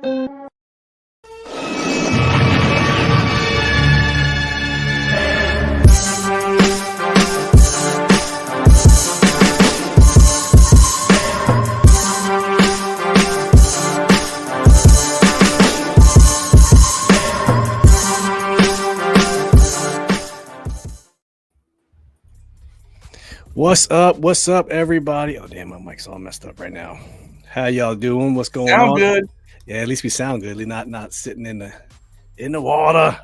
What's up? What's up, everybody? Oh, damn, my mic's all messed up right now. How y'all doing? What's going on? Sound good. Yeah, at least we sound good. Not sitting in the water.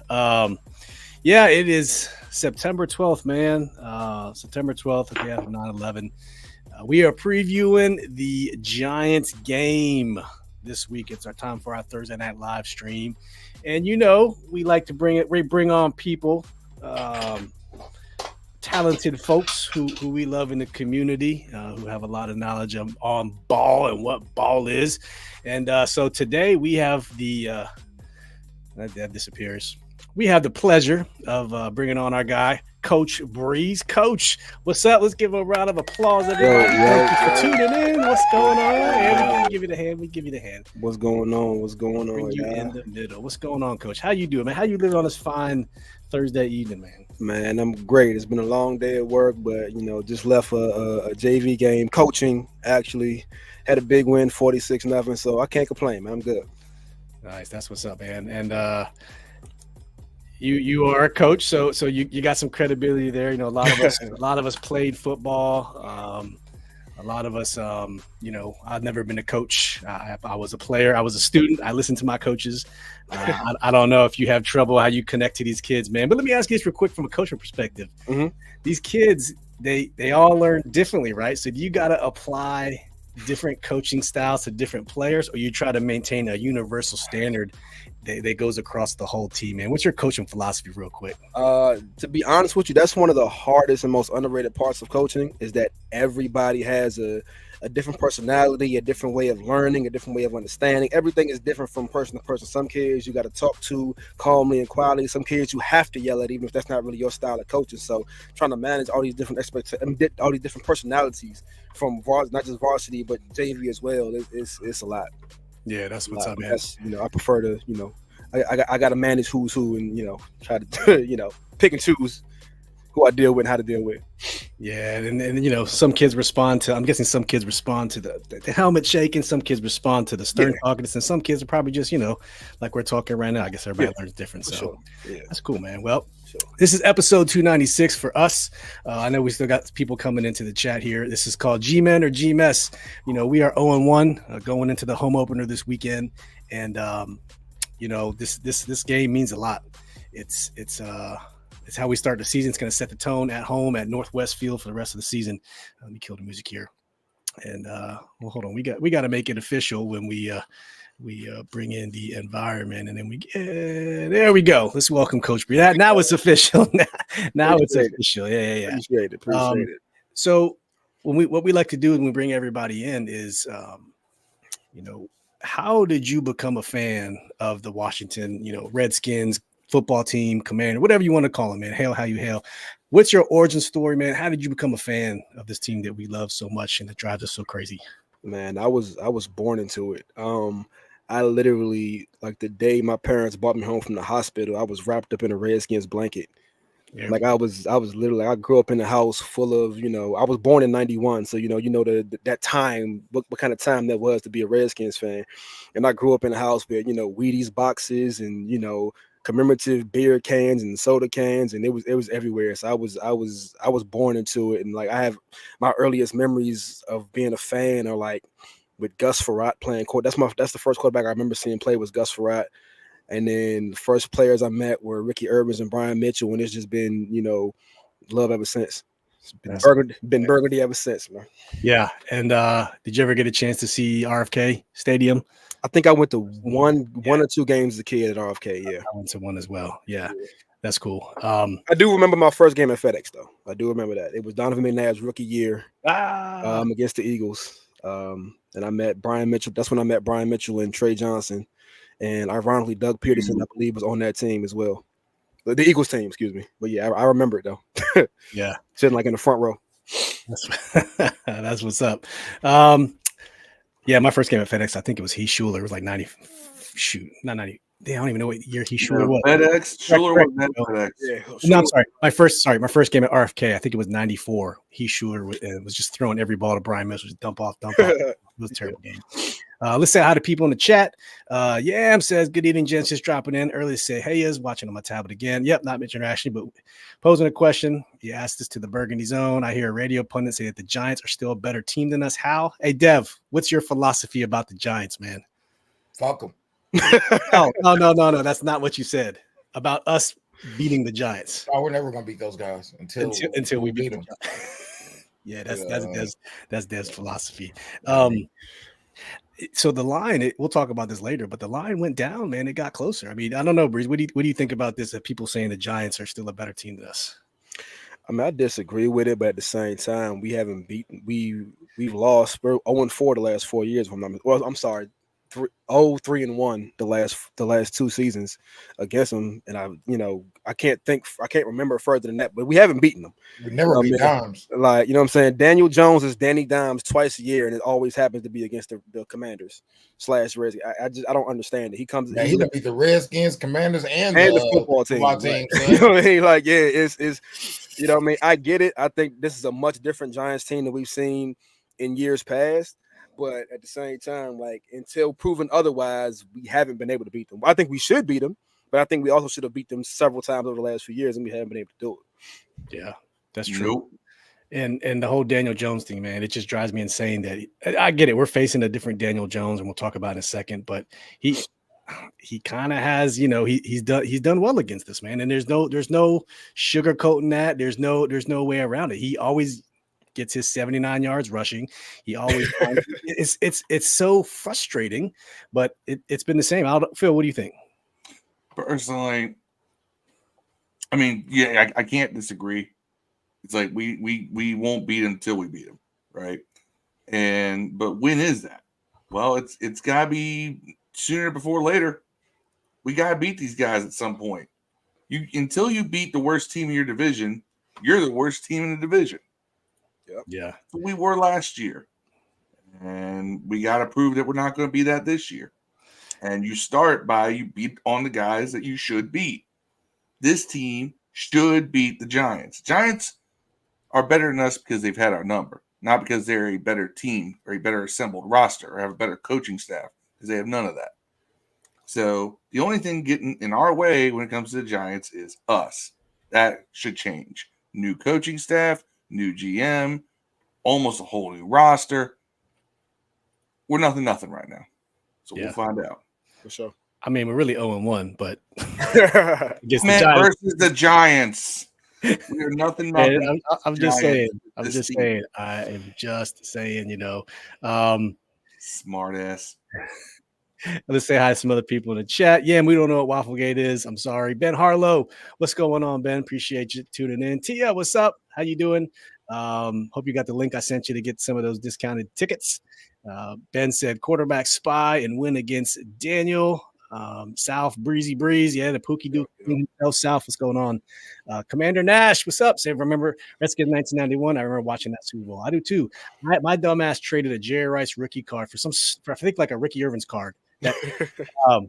Yeah, it is September 12th, man. September 12th, the day after 9/11. We are previewing the Giants game this week. It's our time for our Thursday night live stream, and we like to bring on people. Talented folks who we love in the community, who have a lot of knowledge on ball and what ball is. And so today we have that disappears. We have the pleasure of bringing on our guy, Coach Breeze. Coach, what's up? Let's give a round of applause, everybody. Thank you for tuning in. What's going on? And we give you the hand. What's going on? Bring you in the middle. What's going on, Coach? How you doing, man? How you living on this fine Thursday evening, man? Man, I'm great. It's been a long day at work, but just left a JV game coaching. Actually, had a big win, 46-0. So I can't complain, man. I'm good. Nice. That's what's up, man. And you are a coach, so you got some credibility there. A lot of us played football. A lot of us, I've never been a coach. I was a player. I was a student. I listened to my coaches. I don't know if you have trouble how you connect to these kids, man. But let me ask you this real quick from a coaching perspective. Mm-hmm. These kids, they all learn differently, right? So do you got to apply different coaching styles to different players, or you try to maintain a universal standard that goes across the whole team, man? What's your coaching philosophy real quick? To be honest with you, that's one of the hardest and most underrated parts of coaching, is that everybody has a different personality, a different way of learning, a different way of understanding. Everything is different from person to person. Some kids you got to talk to calmly and quietly. Some kids you have to yell at, even if that's not really your style of coaching. So trying to manage all these different all these different personalities from not just varsity, but JV as well, it's a lot. Yeah, that's what's up, man. That's, I prefer to, I got to manage who's who and, try to, pick and choose who I deal with and how to deal with. Yeah, and some kids respond to, I'm guessing some kids respond to the helmet shaking, some kids respond to the stern talkiness, and some kids are probably just, like we're talking right now. I guess everybody learns different. So sure. Yeah. That's cool, man. Well, this is episode 296 for us. I know we still got people coming into the chat here. This is called G-Men or G-Mess. We are 0-1 going into the home opener this weekend. And, this game means a lot. It's how we start the season. It's going to set the tone at home at Northwest Field for the rest of the season. Let me kill the music here. And, hold on. We got to make it official when we bring in the environment, and then there we go. Let's welcome Coach Bree. Now it's official. Now it's official. Yeah. Appreciate it. So what we like to do when we bring everybody in is, how did you become a fan of the Washington, Redskins football team, Commander, whatever you want to call them, man? Hail how you hail. What's your origin story, man? How did you become a fan of this team that we love so much and that drives us so crazy? Man, I was born into it. I literally, like the day my parents brought me home from the hospital, I was wrapped up in a Redskins blanket. Yeah. Like I was literally, I grew up in a house full of, I was born in 91. So, that time, what kind of time that was to be a Redskins fan. And I grew up in a house where, Wheaties boxes and, commemorative beer cans and soda cans, and it was everywhere. So I was born into it. And like, I have my earliest memories of being a fan are like with Gus Frerotte playing court. That's the first quarterback I remember seeing play was Gus Frerotte. And then the first players I met were Ricky Urbans and Brian Mitchell, and it's just been, love ever since. It's been burgundy ever since, man. Yeah. And did you ever get a chance to see RFK Stadium? I think I went to one or two games as a kid at RFK. Yeah, I went to one as well. Yeah. That's cool. I do remember my first game at FedEx, though. I do remember that. It was Donovan McNabb's rookie year against the Eagles. And I met Brian Mitchell. That's when I met Brian Mitchell and Trey Johnson. And ironically, Doug Peterson, I believe, was on that team as well. The Eagles team, excuse me. But yeah, I remember it, though. Yeah. Sitting like in the front row. That's what's up. Yeah, my first game at FedEx, I think it was Heath Schuler. It was like 90. Shoot, not 90. Damn, I don't even know what year Heath Schuler was. FedEx. Schuler was at FedEx. Yeah, No, I'm sorry. My first game at RFK, I think it was 94. Heath Schuler was just throwing every ball to Brian Mills, just dump off. It was a terrible game. Let's say hi to people in the chat. Yam says, good evening, gents. Just dropping in early to say, hey, is watching on my tablet again. Yep, not mentioned internationally, but posing a question. He asked this to the Burgundy Zone. I hear a radio pundit say that the Giants are still a better team than us. How? Hey, Dev, what's your philosophy about the Giants, man? Fuck them. No. That's not what you said about us beating the Giants. Oh, we're never gonna beat those guys until we beat them. Yeah, that's Dev's philosophy. So the line, we'll talk about this later, but the line went down, man. It got closer. I mean, I don't know, Breeze. What do you think about this? That people saying the Giants are still a better team than us? I mean, I disagree with it, but at the same time, we haven't beaten. We've lost. We're 0-4 the last 4 years. I'm sorry, 3-1 the last 2 seasons against them, and I can't remember further than that. But we haven't beaten them. We never beat Dimes. Like, you know what I'm saying? Daniel Jones is Danny Dimes twice a year, and it always happens to be against the Commanders / Redskins. I don't understand it. He comes. He done beat the Redskins, Commanders, and the football team. You know what I mean? Like, yeah, it's you know what I mean? I get it. I think this is a much different Giants team than we've seen in years past. But at the same time, like, until proven otherwise, we haven't been able to beat them. I think we should beat them, but I think we also should have beat them several times over the last few years, and we haven't been able to do it. Yeah, that's true. Nope. And the whole Daniel Jones thing, man, it just drives me insane that I get it. We're facing a different Daniel Jones, and we'll talk about it in a second. But he kind of has, he's done well against this, man. And there's no sugarcoating that. There's no way around it. He always gets his 79 yards rushing. He always it's so frustrating, but it's been the same. Phil, what do you think? Personally, I mean, yeah, I can't disagree. It's like we won't beat him until we beat him, right? But when is that? Well, it's gotta be sooner before later. We gotta beat these guys at some point. Until you beat the worst team in your division, you're the worst team in the division. Yep. Yeah. We were last year. And we got to prove that we're not going to be that this year. And you start by you beat on the guys that you should beat. This team should beat the Giants. Giants are better than us because they've had our number, not because they're a better team or a better assembled roster or have a better coaching staff, because they have none of that. So the only thing getting in our way when it comes to the Giants is us. That should change. New coaching staff, new GM, almost a whole new roster. We're nothing right now. So We'll find out. For sure. I mean, we're really 0-1, but versus the Giants. We are nothing. I'm just saying. I am just saying, smart ass. Let's say hi to some other people in the chat. Yeah, and we don't know what Wafflegate is. I'm sorry. Ben Harlow, what's going on, Ben? Appreciate you tuning in. Tia, what's up? How you doing? Hope you got the link I sent you to get some of those discounted tickets. Ben said quarterback spy and win against Daniel. South Breezy Breeze. Yeah, the Pookie Duke himself. South, what's going on? Commander Nash, what's up? Say, remember Redskins 1991? I remember watching that Super Bowl. I do too. My dumb ass traded a Jerry Rice rookie card for I think like a Ricky Irvin's card. That,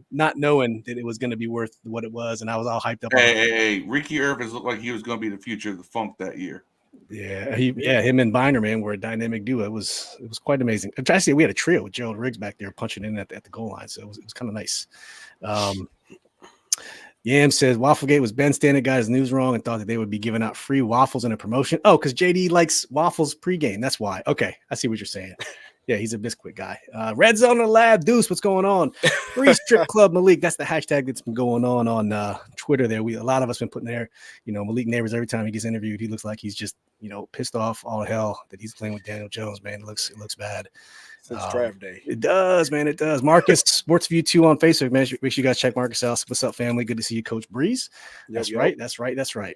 not knowing that it was going to be worth what it was, and I was all hyped up. Hey, Ricky Irvins looked like he was going to be the future of the funk that year. Yeah, him and Biner, man, were a dynamic duo. It was quite amazing. I'm trying to say we had a trio with Gerald Riggs back there punching in at the goal line, so it was kind of nice. Yam says Wafflegate was Ben Standard got his news wrong and thought that they would be giving out free waffles in a promotion. Oh, because JD likes waffles pregame. That's why. Okay, I see what you're saying. Yeah, he's a biscuit guy. Red Zone in the Lab, Deuce, what's going on? Free Strip Club Malik. That's the hashtag that's been going on Twitter there. A lot of us been putting there, Malik Neighbors, every time he gets interviewed, he looks like he's just, pissed off all hell that he's playing with Daniel Jones, man. It looks bad. Since draft day. It does, man. It does. Marcus, Sportsview 2 on Facebook, man. Make sure you guys check Marcus out. What's up, family? Good to see you, Coach Breeze. That's right. That's right. That's right.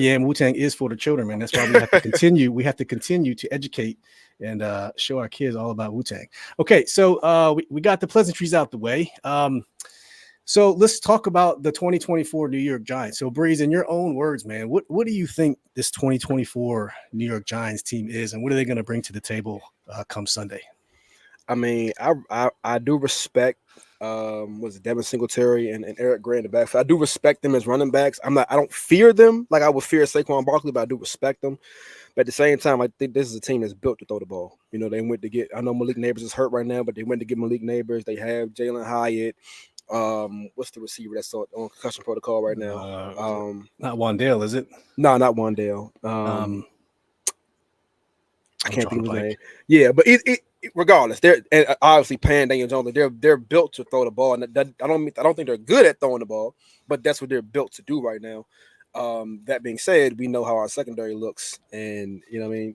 Yeah, and Wu-Tang is for the children, man. That's why we have to continue. We have to continue to educate and show our kids all about Wu-Tang. Okay, so we got the pleasantries out the way. So let's talk about the 2024 New York Giants. So Breeze, in your own words, man, what do you think this 2024 New York Giants team is, and what are they going to bring to the table come Sunday? I mean, I do respect was it Devin Singletary and Eric Gray in the back. So I do respect them as running backs. I don't fear them like I would fear Saquon Barkley, but I do respect them. But at the same time, I think this is a team that's built to throw the ball. You know, they went to get. I know Malik Neighbors is hurt right now, but they went to get Malik Neighbors. They have Jalen Hyatt. What's the receiver that's on concussion protocol right now? Not Wandale, is it? No, not Wandale. I can't think of his name. Yeah, but regardless, they're obviously paying Daniel Jones. They're built to throw the ball, and I don't think they're good at throwing the ball, but that's what they're built to do right now. That being said, we know how our secondary looks, and you know what I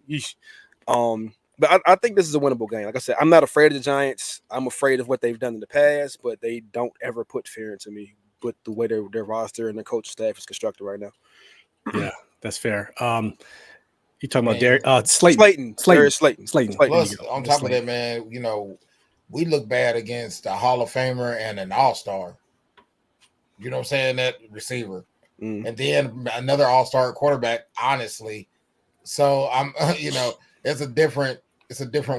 mean. But I think this is a winnable game. Like I said, I'm not afraid of the Giants. I'm afraid of what they've done in the past, but they don't ever put fear into me with the way their roster and their coach staff is constructed right now. Yeah, that's fair. You talking about Slayton? Slayton. Plus, on top of that, man, you know, we look bad against a Hall of Famer and an All-Star. You know what I'm saying? That receiver, and then another All-Star quarterback. Honestly, so I'm, you know, it's a different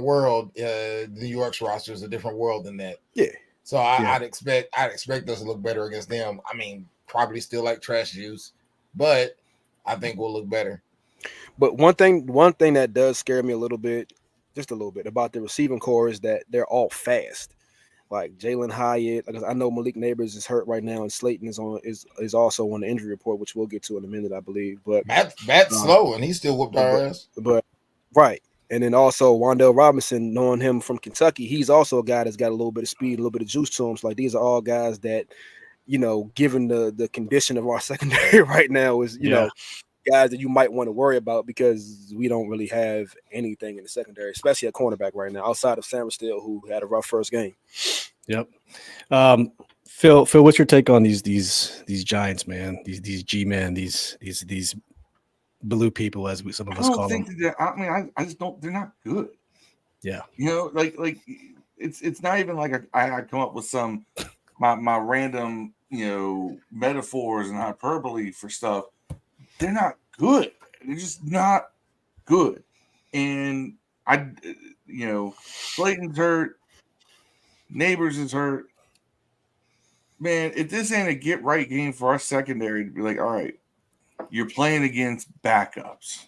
world. New York's roster is a different world than that. Yeah. So I'd expect us to look better against them. I mean, probably still like trash juice, but I think we'll look better. But one thing that does scare me a little bit, just a little bit, about the receiving core is that they're all fast. Like Jalen Hyatt, like I know Malik Neighbors is hurt right now, and Slayton is also on the injury report, which we'll get to in a minute, I believe. But Matt's slow, and he still whooped our ass. But right, and then also Wan'Dale Robinson, knowing him from Kentucky, he's also a guy that's got a little bit of speed, a little bit of juice to him. So like these are all guys that, you know, given the condition of our secondary right now, is you know, guys that you might want to worry about because we don't really have anything in the secondary, especially at cornerback right now, outside of Sam Steele, who had a rough first game. Yep. Phil, what's your take on these Giants, man? These G-men, these blue people, as some of us call them. I just don't. They're not good. Yeah. You know, like it's not even like I come up with some my random, you know, metaphors and hyperbole for stuff. They're not good. They're just not good. And you know, Slayton's hurt. Neighbors is hurt. Man, if this ain't a get right game for our secondary to be like, all right, you're playing against backups.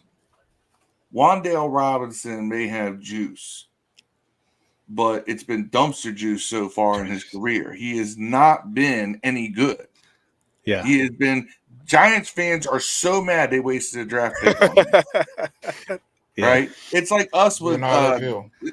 Wan'Dale Robinson may have juice, but it's been dumpster juice so far in his career. He has not been any good. Yeah. He has been. Giants fans are so mad they wasted a draft pick on him. Right? It's like us with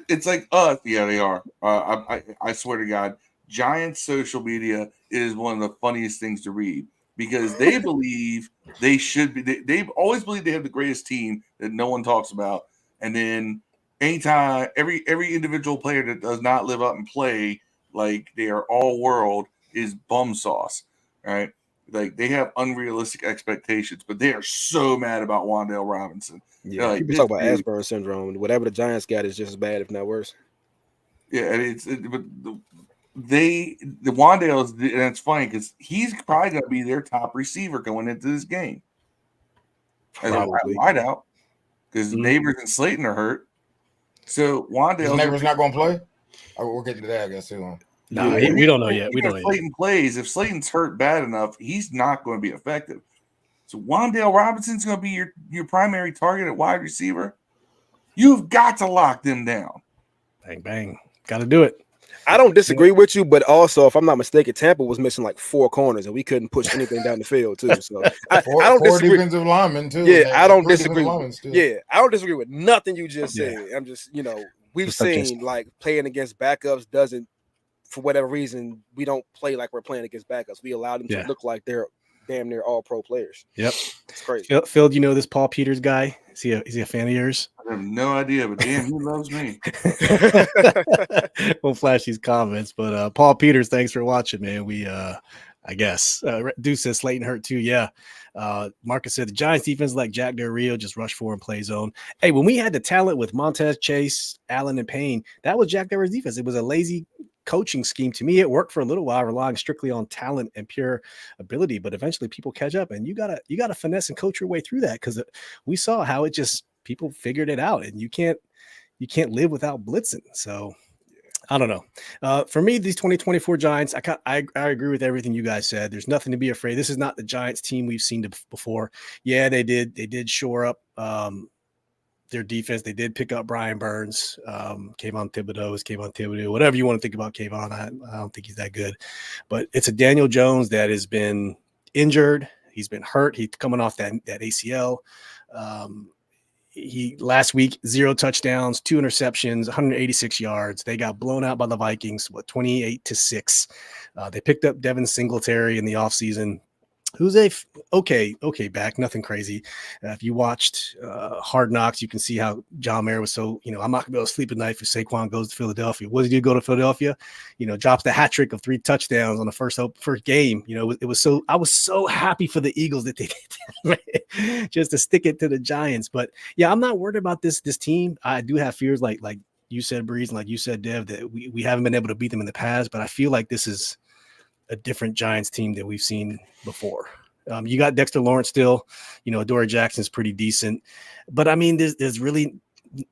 it's like us. Yeah, they are. I swear to God, Giants social media is one of the funniest things to read because they believe they should be. They've always believed they have the greatest team that no one talks about, and then anytime every individual player that does not live up and play like they are all world is bum sauce, right? Like they have unrealistic expectations, but they are so mad about Wan'Dale Robinson. Yeah, like, people talk about Asperger's syndrome. Whatever the Giants got is just as bad, if not worse. Yeah, but the Wan'Dale is, and it's funny because he's probably going to be their top receiver going into this game. As a wide out because Neighbors and Slayton are hurt. So Wan'Dale Neighbors not going to play. We'll get to that, I guess too. No, we don't know yet. We don't know. Slayton plays. If Slayton's hurt bad enough, he's not going to be effective. So Wan'Dale Robinson's going to be your primary target at wide receiver. You've got to lock them down. Bang, bang. Got to do it. I don't disagree with you, but also, if I'm not mistaken, Tampa was missing like 4 corners, and we couldn't push anything down the field too. So I don't disagree. Defensive linemen too. Yeah, I don't disagree. Yeah, I don't disagree with nothing you just said. I'm just, you know, we've seen like playing against backups doesn't, for whatever reason, we don't play like we're playing against backups. We allow them to look like they're damn near all pro players. Yep, it's crazy. Phil, do you know this Paul Peters guy? Is he a fan of yours? I have no idea, but damn, he loves me. We'll flash these comments, but Paul Peters, thanks for watching, man. We I guess Deuce says Slayton hurt too. Yeah. Marcus said the Giants defense like Jack Del Rio, just rush forward and play zone. Hey, when we had the talent with Montez, Chase, Allen, and Payne, that was Jack Del Rio's defense. It was a lazy coaching scheme. To me, it worked for a little while, relying strictly on talent and pure ability, but eventually people catch up, and you gotta finesse and coach your way through that, because we saw how it just people figured it out, and you can't live without blitzing. So I don't know. For me, these 2024 Giants, I agree with everything you guys said. There's nothing to be afraid. This is not the Giants team we've seen before. Yeah, they did shore up their defense. They did pick up Brian Burns, Kayvon Thibodeau, whatever you want to think about Kayvon. I don't think he's that good, but it's a Daniel Jones that has been injured. He's been hurt. He's coming off that ACL. He last week, 0 touchdowns, 2 interceptions, 186 yards. They got blown out by the Vikings, 28-6. They picked up Devin Singletary in the offseason, who's okay back, nothing crazy. If you watched Hard Knocks, you can see how John Mayer was so, I'm not going to be able to sleep at night if Saquon goes to Philadelphia. What did he do? Go to Philadelphia? Drops the hat trick of 3 touchdowns on the first game. It was so, I was so happy for the Eagles that they did that, just to stick it to the Giants. But yeah, I'm not worried about this team. I do have fears like you said, Breeze, and like you said, Dev, that we haven't been able to beat them in the past, but I feel like this is a different Giants team that we've seen before. You got Dexter Lawrence still, Adoree Jackson's pretty decent, but I mean, there's really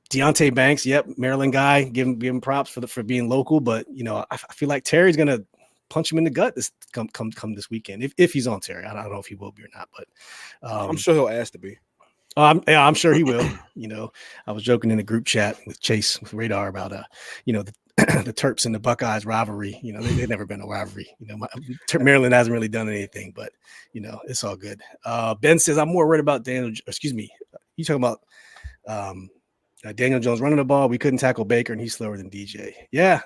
Deonte Banks. Yep. Maryland guy, give him props for being local, but I feel like Terry's going to punch him in the gut this come this weekend. If he's on Terry, I don't know if he will be or not, but I'm sure he'll ask to be. I'm sure he will. I was joking in the group chat with Chase with Radar about the Terps and the Buckeyes rivalry. They've never been a rivalry. Maryland hasn't really done anything, but it's all good. Ben says I'm more worried about Daniel. Excuse me, you talking about Daniel Jones running the ball? We couldn't tackle Baker, and he's slower than DJ. Yeah.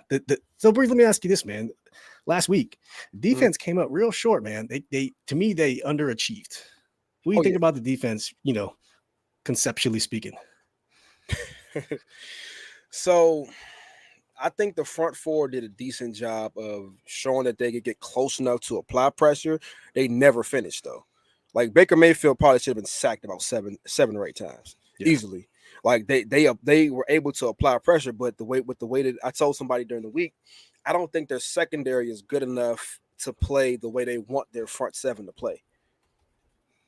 So, Bree, let me ask you this, man. Last week, defense came up real short, man. They to me they underachieved. What do you think about the defense? Conceptually speaking. So I think the front four did a decent job of showing that they could get close enough to apply pressure. They never finished though. Like Baker Mayfield probably should have been sacked about seven or 8 times easily. Like they were able to apply pressure, but the way that I told somebody during the week, I don't think their secondary is good enough to play the way they want their front 7 to play.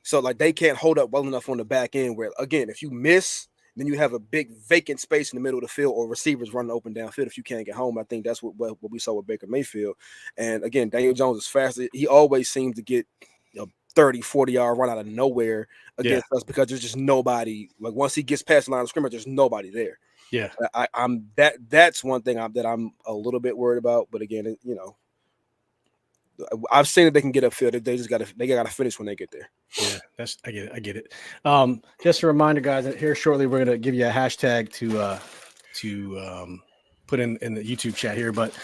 So like they can't hold up well enough on the back end where, again, if you miss, then you have a big vacant space in the middle of the field or receivers running open downfield if you can't get home. I think that's what we saw with Baker Mayfield. And again, Daniel Jones is fast. He always seems to get 30, 40-yard run out of nowhere against us because there's just nobody. Like once he gets past the line of scrimmage, there's nobody there. Yeah. That's one thing that I'm a little bit worried about. But again, I've seen that they can get upfield. They gotta finish when they get there. Yeah, I get it. Just a reminder, guys, that here shortly we're gonna give you a hashtag to put in the YouTube chat here, but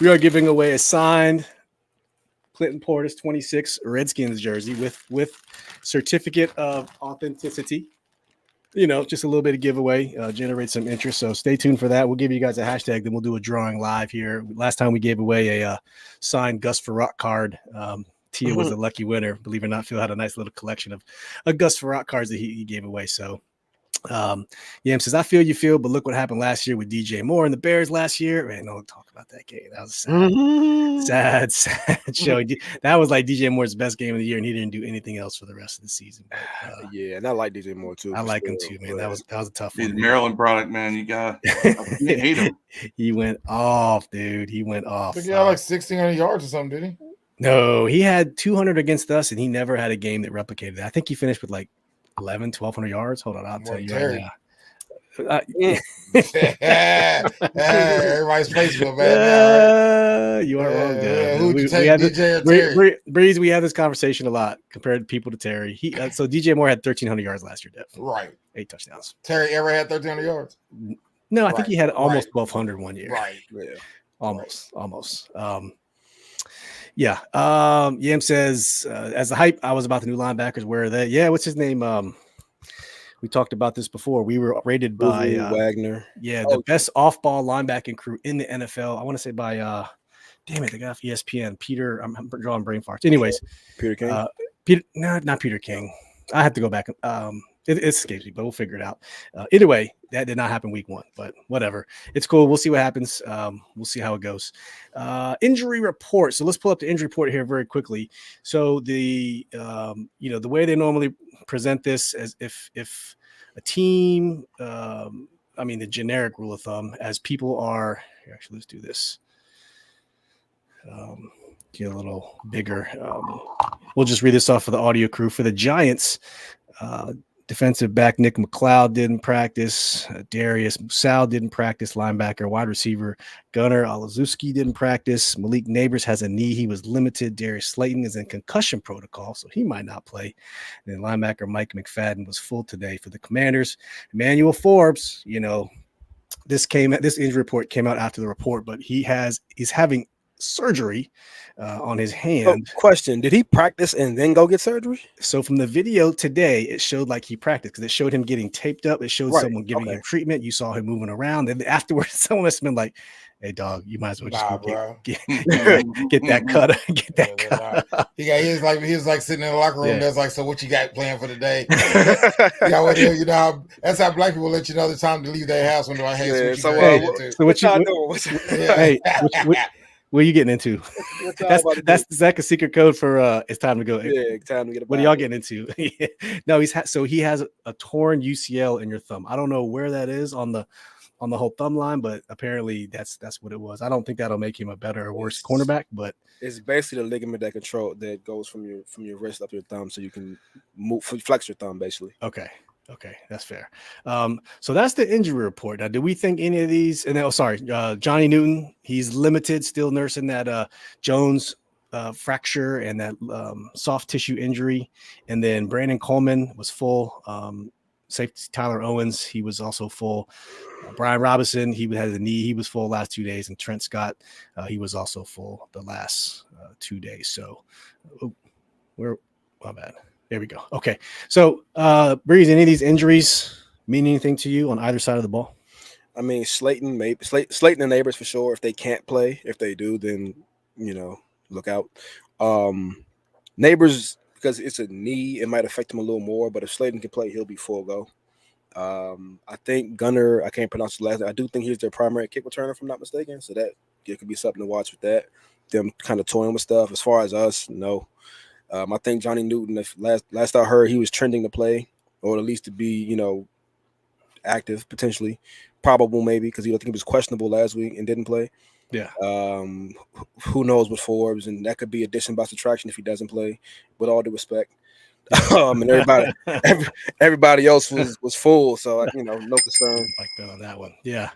we are giving away a signed Clinton Portis 26 Redskins jersey with certificate of authenticity. Just a little bit of giveaway, generate some interest. So stay tuned for that. We'll give you guys a hashtag, then we'll do a drawing live here. Last time we gave away a signed Gus Frerotte card. Tia was the lucky winner. Believe it or not, Phil had a nice little collection of Gus Frerotte cards that he gave away. So Yam says, I feel you, Phil, but look what happened last year with DJ Moore and the Bears last year. Man, don't talk about that game. That was sad show. That was like DJ Moore's best game of the year, and he didn't do anything else for the rest of the season. But, and I like DJ Moore too. I like him too, man. That was a tough one. He's a Maryland product, man. You hate him. He went off, dude. He went off. I think he had like 1,600 yards or something, did he? No, he had 200 against us, and he never had a game that replicated that. I think he finished with like 1,200 yards. Hold on, I'll tell you right now. Everybody's Facebook, man. You are wrong, dude. Breeze, we have this conversation a lot compared people to Terry. So DJ Moore had 1,300 yards last year, Dev. Right. 8 touchdowns. Terry ever had 1,300 yards? No, I think he had almost 1,200 one year. Right. Yeah. Almost. Yam says, as the hype, I was about the new linebackers. Where are they? Yeah, what's his name? We talked about this before. We were rated by Wagner. Yeah, the best off-ball linebacking crew in the NFL. I want to say by damn it, they got off ESPN. Peter, I'm drawing brain farts. Anyways, Peter King. Not Peter King. I have to go back. It escapes me, but we'll figure it out. Anyway, that did not happen week 1, but whatever. It's cool. We'll see what happens. We'll see how it goes. Injury report. So let's pull up the injury report here very quickly. So the way they normally present this as if a team, the generic rule of thumb, as people are here, actually, let's do this. Get a little bigger. We'll just read this off for the audio crew. For the Giants, defensive back Nick McLeod didn't practice. Darius Musal didn't practice. Linebacker, wide receiver Gunnar Olszewski didn't practice. Malik Neighbors has a knee. He was limited. Darius Slayton is in concussion protocol, so he might not play. And then linebacker Mike McFadden was full today for the Commanders. Emmanuel Forbes, this injury report came out after the report, but he's having surgery on his hand. Question: did he practice and then go get surgery? So from the video today, it showed like he practiced because it showed him getting taped up. It showed someone giving him treatment. You saw him moving around, and afterwards, someone must have been like, "Hey, dog, you might as well just get that cut. Get that cut." He was like sitting in the locker room. That's like, so what you got planned for the day? That's how black people let you know the time to leave their house when they're like, "Hey, so what you doing? What are you getting into? That's Zach a secret code for it's time to go. Yeah, time to get. What are y'all getting into? No, he has a torn UCL in your thumb. I don't know where that is on the whole thumb line, but apparently that's what it was. I don't think that'll make him a better or worse cornerback, but it's basically the ligament that goes from your wrist up your thumb, so you can flex your thumb basically. Okay, that's fair. So that's the injury report. Now, do we think any of these? And Johnny Newton, he's limited, still nursing that Jones fracture and that soft tissue injury. And then Brandon Coleman was full. Safety Tyler Owens, he was also full. Brian Robinson, he had a knee. He was full last 2 days. And Trent Scott, he was also full the last 2 days. So my bad. There we go. Okay. So, Breeze, any of these injuries mean anything to you on either side of the ball? I mean, Slayton and Neighbors for sure. If they can't play, if they do, then, look out. Neighbors, because it's a knee, it might affect him a little more, but if Slayton can play, he'll be full go. I think Gunnar, I can't pronounce the last name. I do think he's their primary kick returner, if I'm not mistaken. So that it could be something to watch with that. Them kind of toying with stuff. As far as us, no. I think Johnny Newton, if last I heard, he was trending to play, or at least to be, active potentially, probable maybe, because I think he was questionable last week and didn't play. Yeah. Who knows with Forbes, and that could be addition by subtraction if he doesn't play. With all due respect, and everybody else was full, so no concern. Like that on that one. Yeah,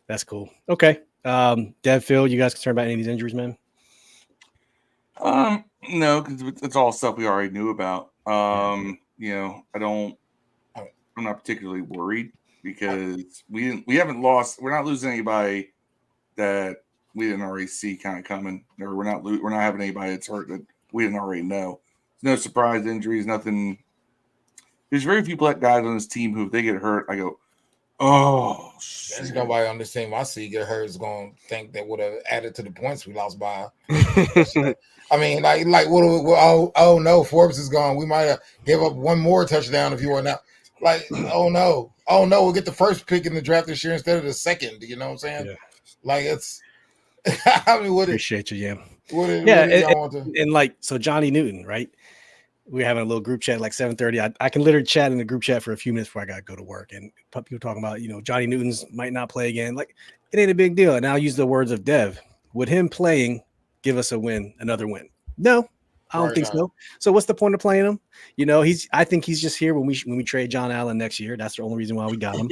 that's cool. Okay, Dev, Phil, you guys concerned about any of these injuries, man? No, because it's all stuff we already knew about. I'm not particularly worried because we're not losing anybody that we didn't already see kind of coming, or we're not having anybody that's hurt that we didn't already know. There's no surprise injuries, nothing. There's very few black guys on this team who, if they get hurt, I go, oh, shit. There's nobody on this team I see get hurt is going to think that would have added to the points we lost by. I mean, oh no, Forbes is gone. We might have gave up one more touchdown if you were not. Like, oh no, we'll get the first pick in the draft this year instead of the second. You know what I'm saying? Yeah. Like it's. I mean, appreciate you, yeah. So Johnny Newton, right? We're having a little group chat like 7:30. I can literally chat in the group chat for a few minutes before I got to go to work. And people talking about, Johnny Newton's might not play again. Like, it ain't a big deal. And I'll use the words of Dev. Would him playing give us another win? No, I don't think so. So what's the point of playing him? I think he's just here when we trade John Allen next year. That's the only reason why we got him.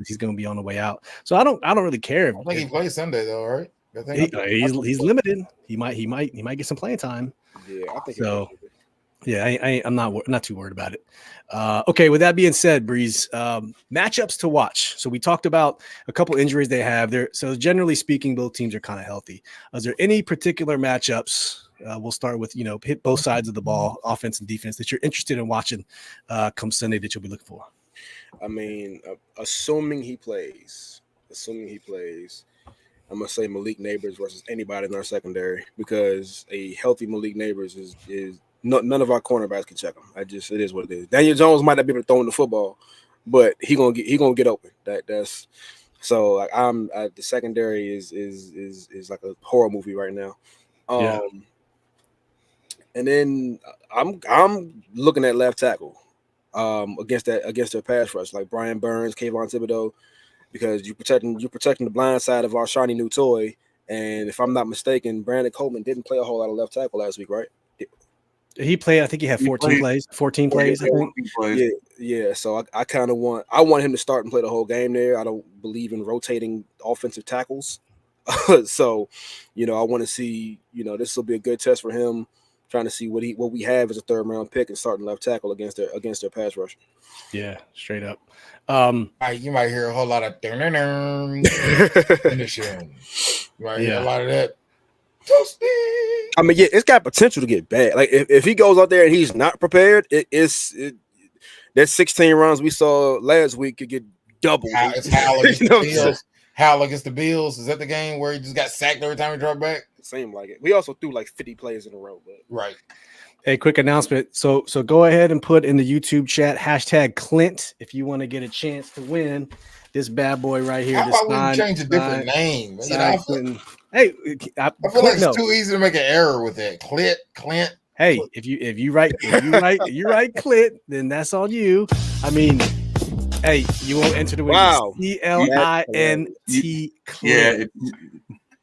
He's going to be on the way out. So I don't really care. I think he plays Sunday though, right? He's limited. He might get some playing time. Yeah, I think so. Yeah, I'm not too worried about it. Okay, with that being said, Breeze, matchups to watch. So we talked about a couple injuries they have there. So generally speaking, both teams are kind of healthy. Is there any particular matchups? We'll start with hit both sides of the ball, offense and defense, that you're interested in watching come Sunday that you'll be looking for. I mean, assuming he plays, I'm gonna say Malik Neighbors versus anybody in our secondary, because a healthy Malik Neighbors is none of our cornerbacks can check him. It is what it is. Daniel Jones might not be able to throw in the football, but he gonna get open. That's so like the secondary is like a horror movie right now. And then I'm looking at left tackle against their pass rush, like Brian Burns, Kayvon Thibodeau. because you're protecting the blind side of our shiny new toy. And if I'm not mistaken, Brandon Coleman didn't play a whole lot of left tackle last week, right? He played. I think he had 14 plays. 14 plays. I think. Yeah. So I kind of want him to start and play the whole game there. I don't believe in rotating offensive tackles. So, I want to see. This will be a good test for him, trying to see what we have as a third round pick and starting left tackle against their pass rush. Yeah, straight up. You might hear a whole lot of finishing. Right, a lot of that. I mean, yeah, it's got potential to get bad. Like if he goes out there and he's not prepared, that 16 runs we saw last week could get doubled. It's Howell against the Bills. Howell against the Bills. Is that the game where he just got sacked every time he dropped back? It seemed like it. We also threw like 50 plays in a row. But. Right. Hey, quick announcement. So go ahead and put in the YouTube chat #Clint if you want to get a chance to win this bad boy right here. How about we change a different name? I feel like it's too easy to make an error with that. Clint. Hey, if you write Clint, then that's on you. I mean, hey, you won't enter the win. Wow. CLINT. Yeah.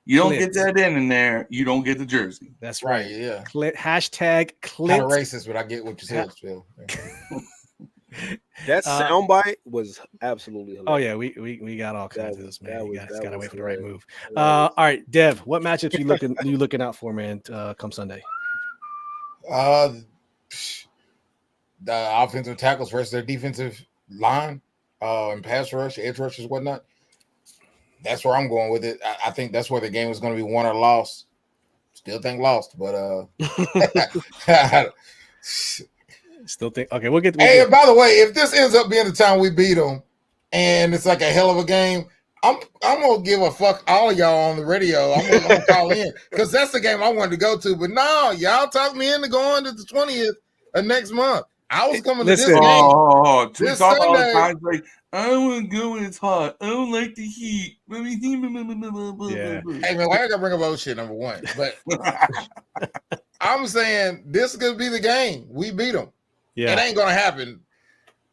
You don't get that in there, you don't get the jersey. That's right. Yeah. Clint, #Clint. Kind of racist, but I get what you said, Phil. That soundbite was absolutely hilarious. Oh yeah, we got all kinds of this, man. You guys gotta wait for the right move. All right, Dev, what matchups you looking out for, man? Come Sunday. The offensive tackles versus their defensive line, and pass rush, edge rushers, whatnot. That's where I'm going with it. I think that's where the game is going to be won or lost. Still think lost, but still think okay. We'll get. Hey, by the way, if this ends up being the time we beat them, and it's like a hell of a game, I'm gonna give a fuck all of y'all on the radio. I'm gonna call in because that's the game I wanted to go to. But no, y'all talked me into going to the 20th of next month. I was coming to this game. This Sunday. I want to go when it's hot. I don't like the heat. Yeah. Hey, man, why I got to bring up old shit, number one? But I'm saying this could be the game. We beat them. Yeah. It ain't going to happen,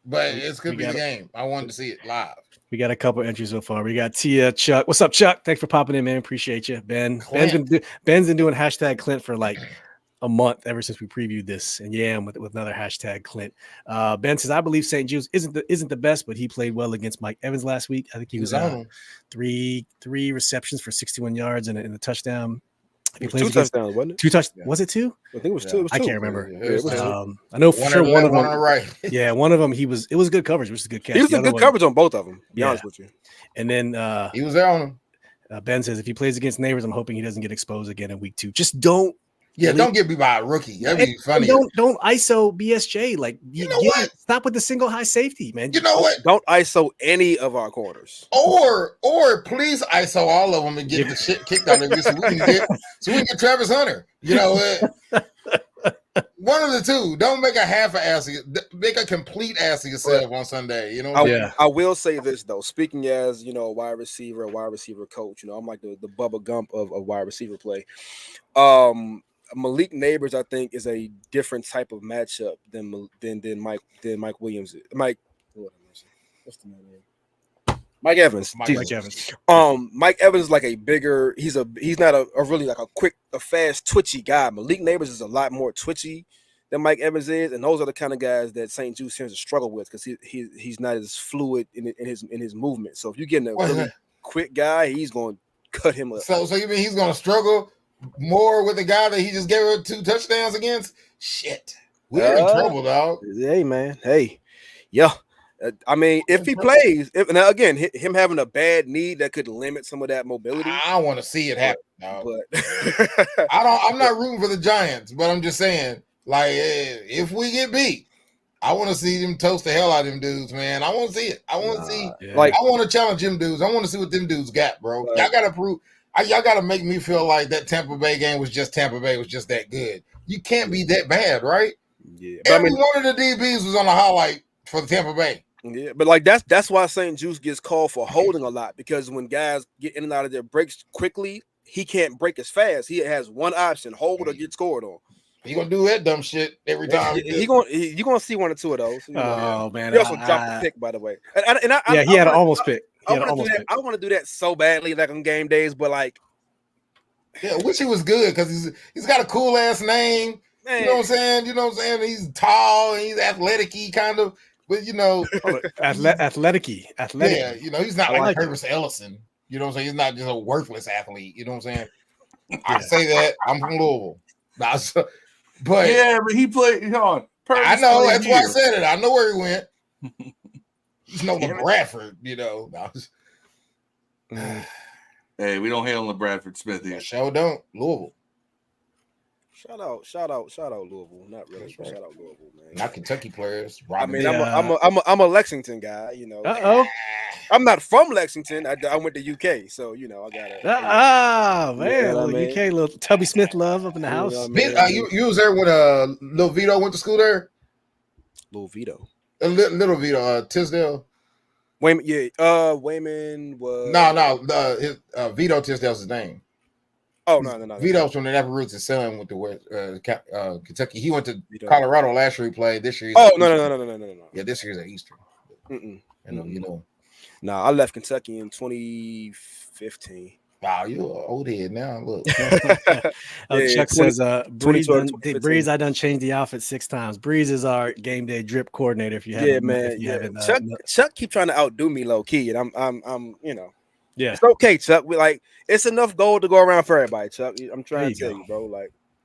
but it could be the game. I wanted to see it live. We got a couple entries so far. We got Tia, Chuck. What's up, Chuck? Thanks for popping in, man. Appreciate you. Ben's been doing #Clint for like a month ever since we previewed this, and with another #Clint. Ben says, I believe St. Jude's isn't the best, but he played well against Mike Evans last week. I think he was three receptions for 61 yards and a touchdown. He played 2 touchdowns, wasn't it? 2 touchdowns. Yeah. Was it 2? I think it was 2. I can't remember. Yeah, it was 2. I know for sure one of them. Right. Yeah, one of them. It was good coverage, which is a good catch. He was in good coverage on both of them. To be honest with you. And then he was there on him. Ben says if he plays against Neighbors, I'm hoping he doesn't get exposed again in week 2. Just don't. Yeah, don't get beat by a rookie. That'd be funny. Don't ISO BSJ. Like, what? Stop with the single high safety, man. You know what? Don't ISO any of our corners. Or please ISO all of them and get the shit kicked out of you so we can get Travis Hunter. One of the two. Don't make a half ass. Make a complete ass of yourself on Sunday. You know. I will say this though. Speaking as a wide receiver coach. I'm like the Bubba Gump of wide receiver play. Malik Neighbors, I think, is a different type of matchup than Mike Williams. Mike, what's the name? Mike Evans. Mike Evans. Mike Evans is like a bigger. He's not a really like a fast, twitchy guy. Malik Neighbors is a lot more twitchy than Mike Evans is, and those are the kind of guys that St. Jude tends to struggle with because he's not as fluid in his movement. So if you're getting a really quick guy, he's going to cut him up. So you mean he's going to struggle more with the guy that he just gave her 2 touchdowns against? Shit, we're in trouble, dog. Hey, man. Hey, yeah. I mean, if he plays, now again, him having a bad knee that could limit some of that mobility. I want to see it happen, dog. But I'm not rooting for the Giants, but I'm just saying, like, if we get beat, I want to see them toast the hell out of them dudes, man. I want to see it. I want to see. Yeah. Like, I want to challenge them dudes. I want to see what them dudes got, bro. Y'all got to prove. Y'all got to make me feel like that Tampa Bay game was just Tampa Bay was just that good. You can't be that bad, right? Yeah. Every one of the DBs was on the highlight for the Tampa Bay. Yeah, but like that's why St. Jude's gets called for holding a lot because when guys get in and out of their breaks quickly, he can't break as fast. He has one option: hold or get scored on. He gonna do that dumb shit every time. You're gonna see 1 or 2 of those. Oh man! He also dropped the pick, by the way. And he had an almost pick. I want to do that so badly, like on game days, but like, yeah, I wish he was good because he's got a cool ass name. Man. You know what I'm saying? He's tall and he's athletic-y kind of, but athletic-y. Yeah, he's not like Curtis Ellison. You know what I'm saying? He's not just a worthless athlete. You know what I'm saying? I say that. I'm from Louisville. But he played. I know. That's why I said it. I know where he went. He's no LeBradford, Hey, we don't hate on LeBradford Smith here. Sure don't. Louisville. Shout out Louisville. Not really. Right. Shout out Louisville, man. Not Kentucky players. I'm a Lexington guy, I'm not from Lexington. I went to UK, so I got it. Man, UK, little Tubby Smith love up in the house. You was there when Lil Vito went to school there? Lil Vito. Little Vito, Tisdale. Wayman, Wayman was his Vito Tisdale's his name. Oh no. Vito's from the Napa Roots. His son went to Kentucky. He went to Colorado last year. He played this year. No. Yeah, this year's at Eastern. Nah, I left Kentucky in 2015. Wow, you're an old head now. Look. Chuck says, Breeze, I done changed the outfit 6 times. Breeze is our game day drip coordinator. If you haven't, Chuck keep trying to outdo me low key, and I'm yeah, it's okay, Chuck. It's enough gold to go around for everybody, Chuck. I'm trying to tell you, bro.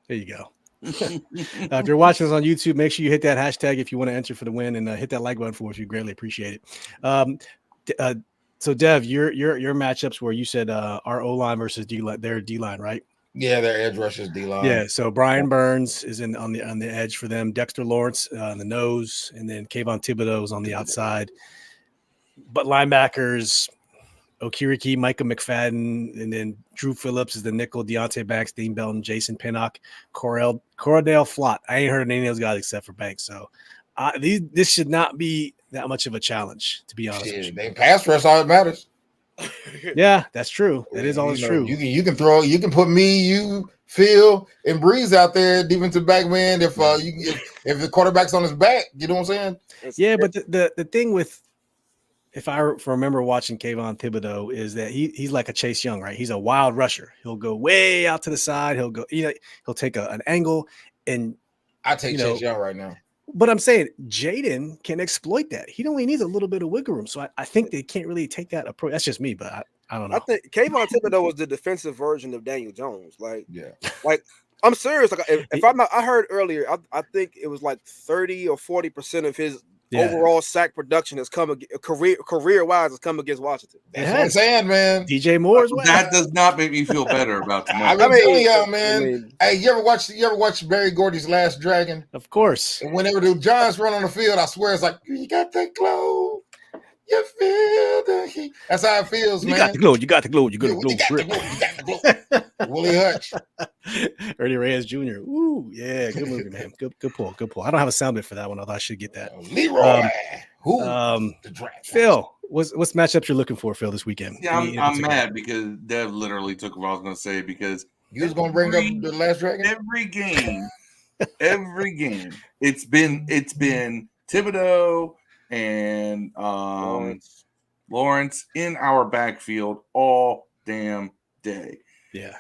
There you go. If you're watching us on YouTube, make sure you hit that hashtag if you want to enter for the win, and hit that like button for us. We greatly appreciate it. So Dev, your matchups where you said our O-line versus D-line, their D-line, right? Yeah, their edge rushers D-line. Yeah, so Brian Burns is on the edge for them, Dexter Lawrence on the nose, and then Kayvon Thibodeau is on the outside. But linebackers, Okiriki, Micah McFadden, and then Drew Phillips is the nickel, Deontay Banks, Dean Belton, Jason Pinnock, Cordell Flott. I ain't heard of any of those guys except for Banks. So this should not be that much of a challenge, to be honest. They pass rush, all that matters. Yeah, that's true. That is always true. You can put me, you, Phil, and Breeze out there defensive back man. If the quarterback's on his back, you know what I'm saying? Yeah, but the thing with, if I remember watching Kayvon Thibodeau, is that he's like a Chase Young, right? He's a wild rusher. He'll go way out to the side. He'll go, he'll take an angle, and I take Chase Young right now. But I'm saying Jaden can exploit that. He only needs a little bit of wiggle room. So I think they can't really take that approach. That's just me, but I don't know. I think Kayvon Thibodeau was the defensive version of Daniel Jones. I'm serious. If I heard earlier, I think it was 30 or 40% of his overall sack production has come career wise has come against Washington. That's what I'm saying, man. DJ Moore as well. That does not make me feel better about tomorrow. I'm telling y'all, man. Hey, you ever watch Barry Gordy's Last Dragon? Of course. And whenever the Giants run on the field, I swear it's like, you got that glow. You feel the heat. That's how it feels, man. You got the glow. You got the glow. You got the glow. Willie Hutch. Ernie Reyes Jr. Ooh, yeah, good movie, man. Good pull. I don't have a sound bit for that one, although I should get that. Leroy. The draft. Phil, what's matchups you're looking for, Phil, this weekend? Yeah, I'm mad because Dev literally took what I was going to say because you was going to bring up the Last Dragon. Every game, it's been Thibodeau and Lawrence in our backfield all damn day. Yeah.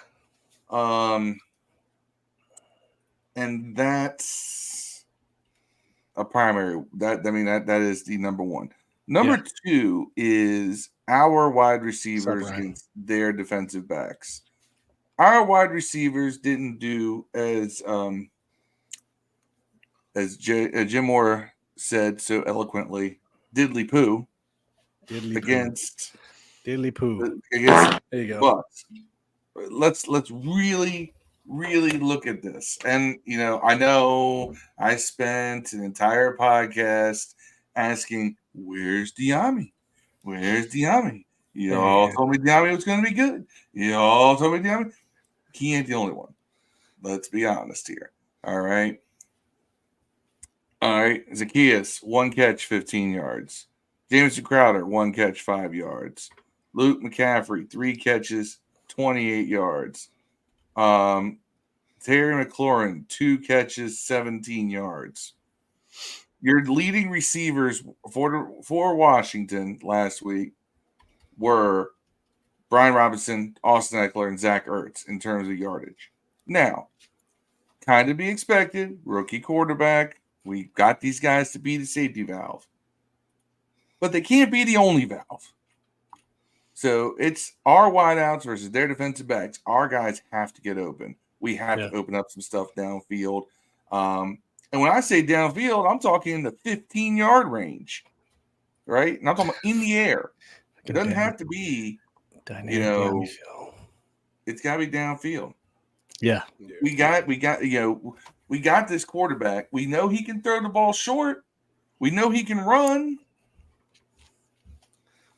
And that's a primary. That is the number one. Number two is our wide receivers against their defensive backs. Our wide receivers didn't do as Jim Moore said so eloquently, diddly poo against there you go. Bucks. Let's really look at this. And I know I spent an entire podcast asking, where's Dami? You all told me Dami was going to be good. You all told me Dami. He ain't the only one. Let's be honest here. All right. Zacchaeus, 1 catch, 15 yards. Jameson Crowder, 1 catch, 5 yards. Luke McCaffrey, 3 catches, 28 yards. Terry McLaurin, 2 catches, 17 yards. Your leading receivers for Washington last week were Brian Robinson, Austin Eckler, and Zach Ertz in terms of yardage. Now, kind of be expected, rookie quarterback. We got these guys to be the safety valve. But they can't be the only valve. So it's our wideouts versus their defensive backs. Our guys have to get open. We have to open up some stuff downfield. And when I say downfield, I'm talking in the 15-yard range, right? And I'm talking about in the air. It doesn't have to be, dynamic. It's got to be downfield. Yeah. We got this quarterback. We know he can throw the ball short. We know he can run.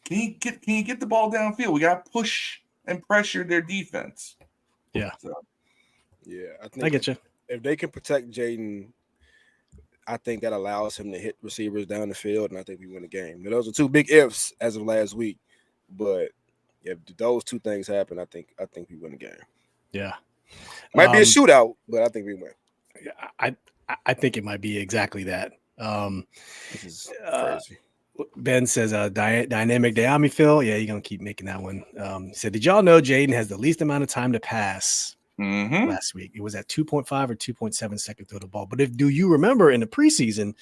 Can he get the ball downfield? We got to push and pressure their defense. Yeah. So, I get you. If they can protect Jaden, I think that allows him to hit receivers down the field, and I think we win the game. Now, those are two big ifs as of last week, but if those two things happen, I think we win the game. Yeah. Might be a shootout, but I think we win. I think it might be exactly that. This is crazy. Ben says dynamic Dami Phil. Yeah, you're gonna keep making that one. He said, did y'all know Jaden has the least amount of time to pass last week? It was at 2.5 or 2.7 seconds through the ball. But do you remember in the preseason,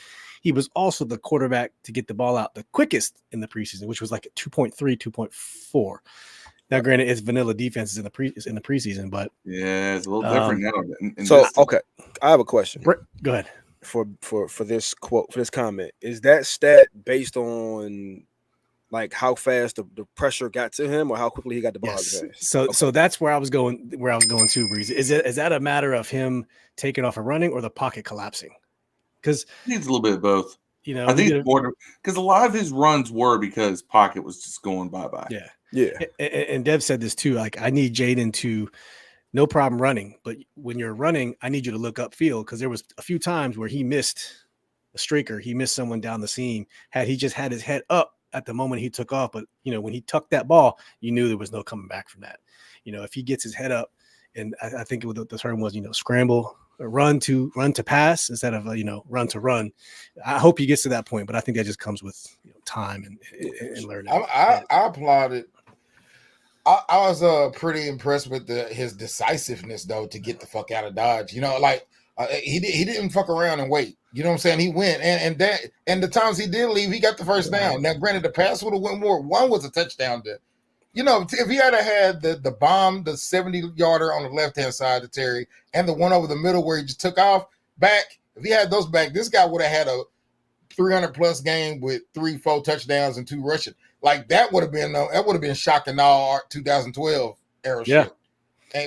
he was also the quarterback to get the ball out the quickest in the preseason, which was like at 2.3, 2.4. Now, granted, it's vanilla defenses in the preseason, but yeah, it's a little different now. So, okay, I have a question. Go ahead. For this quote, for this comment, is that stat based on like how fast the pressure got to him, or how quickly he got the ball? Yes. So that's where I was going. To Breeze. Is that a matter of him taking off and running, or the pocket collapsing? Because he's a little bit of both. I think it's more because a lot of his runs were because pocket was just going bye. Yeah. And Dev said this too. Like, I need Jaden to no problem running, but when you're running, I need you to look upfield, because there was a few times where he missed a streaker. He missed someone down the seam. Had he just had his head up at the moment he took off, but when he tucked that ball, you knew there was no coming back from that. If he gets his head up, and I think the term was, scramble, run to pass instead of run to run. I hope he gets to that point, but I think that just comes with time and learning. I applauded. I was pretty impressed with his decisiveness though to get the fuck out of Dodge. He didn't fuck around and wait. You know what I'm saying? He went and the times he did leave, he got the first down. Now, granted, the pass would have went more. One was a touchdown. If he had had the bomb, the 70-yarder on the left hand side to Terry, and the one over the middle where he just took off back. If he had those back, this guy would have had a 300+ game with 3-4 touchdowns and 2 rushing. Like that would have been shocking all 2012 era shit.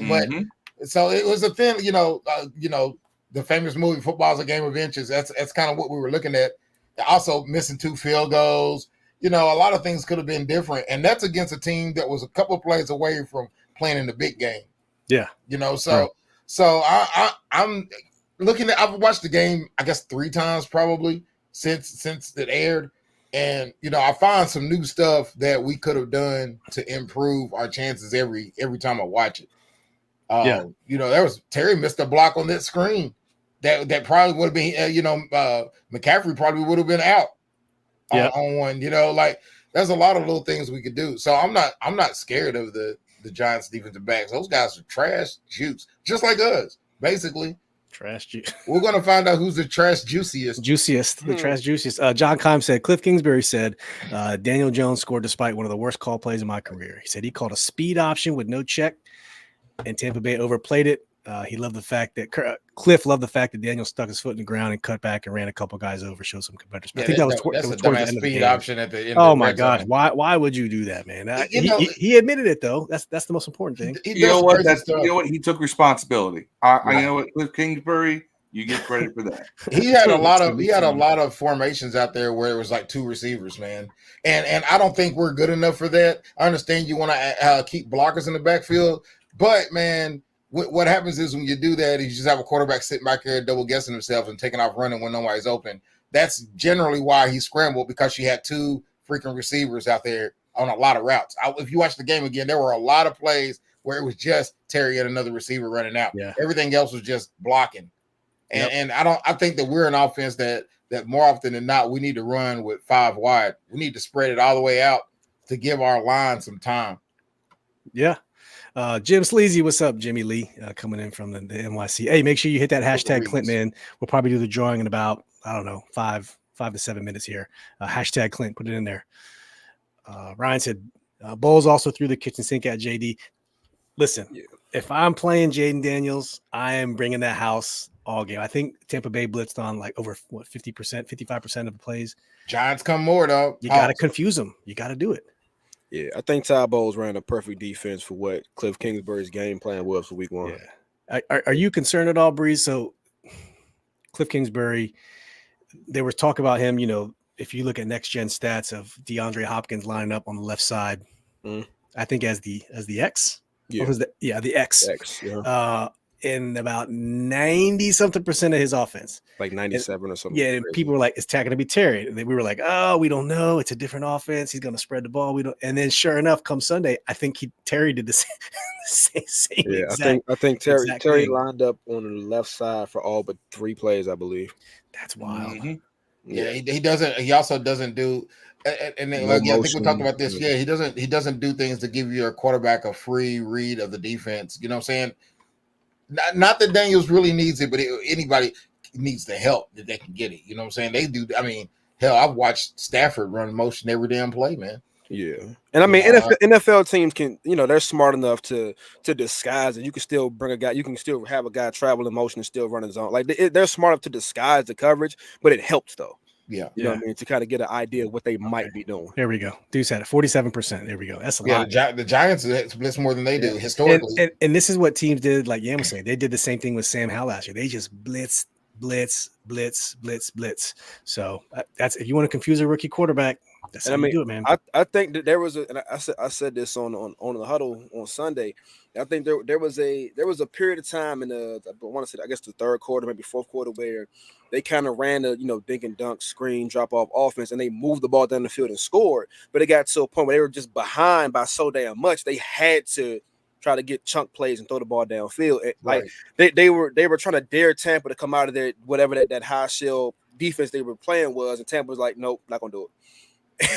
But so it was a thing, the famous movie Football's a Game of Inches. That's kind of what we were looking at. Also missing 2 field goals. A lot of things could have been different, and that's against a team that was a couple of plays away from playing in the big game. Yeah, So I'm looking at. I've watched the game, I guess 3 times probably since it aired. And I find some new stuff that we could have done to improve our chances every time I watch it. There was Terry missed a block on that screen that probably would have been McCaffrey probably would have been out on one. There's a lot of little things we could do. So I'm not scared of the Giants defensive backs. Those guys are trash juice, just like us, basically. Trash juice. We're gonna find out who's the trash juiciest. The trash juiciest. John Kime said, Cliff Kingsbury said, Daniel Jones scored despite one of the worst call plays in my career. He said he called a speed option with no check, and Tampa Bay overplayed it. He loved the fact that Cliff loved the fact that Daniel stuck his foot in the ground and cut back and ran a couple guys over, showed some competitors. I think that was towards the end of the game. Option at the end. Oh my gosh, why would you do that, man? He admitted it though. That's the most important thing. You know what? He took responsibility. I know what, Cliff Kingsbury. You get credit for that. He had a lot of formations out there where it was like 2 receivers, man. And I don't think we're good enough for that. I understand you want to keep blockers in the backfield, but man, what happens is when you do that, you just have a quarterback sitting back there double guessing himself and taking off running when nobody's open. That's generally why he scrambled, because she had 2 freaking receivers out there on a lot of routes. If you watch the game again, there were a lot of plays where it was just Terry and another receiver running out. Yeah. Everything else was just blocking. And I think that we're an offense that more often than not, we need to run with 5 wide. We need to spread it all the way out to give our line some time. Yeah. Jim Sleazy, what's up? Jimmy Lee coming in from the NYC. Hey, make sure you hit that hashtag Clint, man. We'll probably do the drawing in about, I don't know, 5 to 7 minutes here. Hashtag Clint, put it in there. Ryan said, Bowles also threw the kitchen sink at JD. Listen, if I'm playing Jaden Daniels, I am bringing that house all game. I think Tampa Bay blitzed on like over 50%, 55% of the plays. Giants come more though. You got to confuse them. You got to do it. Yeah, I think Ty Bowles ran a perfect defense for what Cliff Kingsbury's game plan was for week 1. Yeah. Are you concerned at all, Breeze? So Cliff Kingsbury, there was talk about him, if you look at next gen stats of DeAndre Hopkins lining up on the left side, I think as the X. Yeah. The X. In about 90-something% of his offense. Like 97 or something. Yeah, and people were like, "Is Tack going to be Terry?" And we were like, "Oh, we don't know. It's a different offense. He's going to spread the ball. We don't." And then, sure enough, come Sunday, I think Terry did the same. Yeah, exact, I think Terry thing. lined up on the left side for all but 3 plays, I believe. That's wild. Mm-hmm. Yeah, he doesn't. He also doesn't do. And then, I think we talked about this. Yeah, he doesn't do things to give your quarterback a free read of the defense. You know what I'm saying? Not that Daniels really needs it, but anybody needs the help that they can get it. You know what I'm saying? They do. I mean, hell, I've watched Stafford run motion every damn play, man. Yeah, and I mean, NFL teams can, they're smart enough to disguise it. You can still bring a guy. You can still have a guy travel in motion and still run his own. Like they're smart enough to disguise the coverage, but it helps though. Yeah, you know what I mean, to kind of get an idea of what they might be doing. There we go. Deuce had it 47%. There we go. That's a lot. The Giants blitz more than they do historically. And this is what teams did. Like Yam was saying, they did the same thing with Sam Howell last year. They just blitz. So that's if you want to confuse a rookie quarterback, that's how you do it, man. I think that there was I said this on the huddle on Sunday. I think there was a period of time in I want to say, I guess, the third quarter, maybe fourth quarter, where they kind of ran a dink and dunk, screen, drop off offense, and they moved the ball down the field and scored. But it got to a point where they were just behind by so damn much, they had to try to get chunk plays and throw the ball downfield. Like they were trying to dare Tampa to come out of their whatever that high shell defense they were playing was, and Tampa was like, nope, not gonna do it.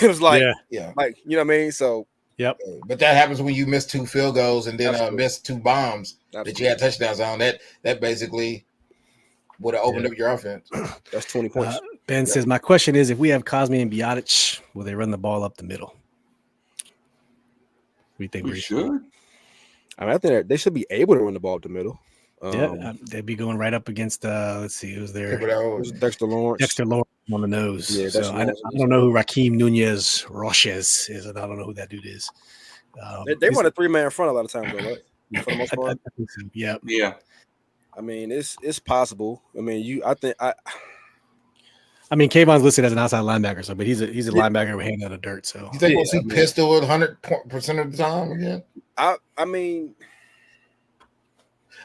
It was like, like, you know what I mean? So yep. But that happens when you miss 2 field goals and then miss 2 bombs that you had touchdowns on. That basically would have opened up your offense. That's 20 points. Ben says, my question is, if we have Cosme and Biotic, will they run the ball up the middle? What do you think? We should. I mean, I think they should be able to run the ball up the middle. They'd be going right up against let's see, who's there? Dexter Lawrence. Dexter Lawrence on the nose. Yeah, so I don't know who Raheem Nunez Roches is, and I don't know who that dude is. They run a 3-man front a lot of times, though, right? For the most part. I think so. Yeah. Yeah. I mean, it's possible. I mean, I mean, Kayvon's listed as an outside linebacker, but he's a linebacker with hand out of dirt. So you think we'll see pistol 100% of the time again? I mean,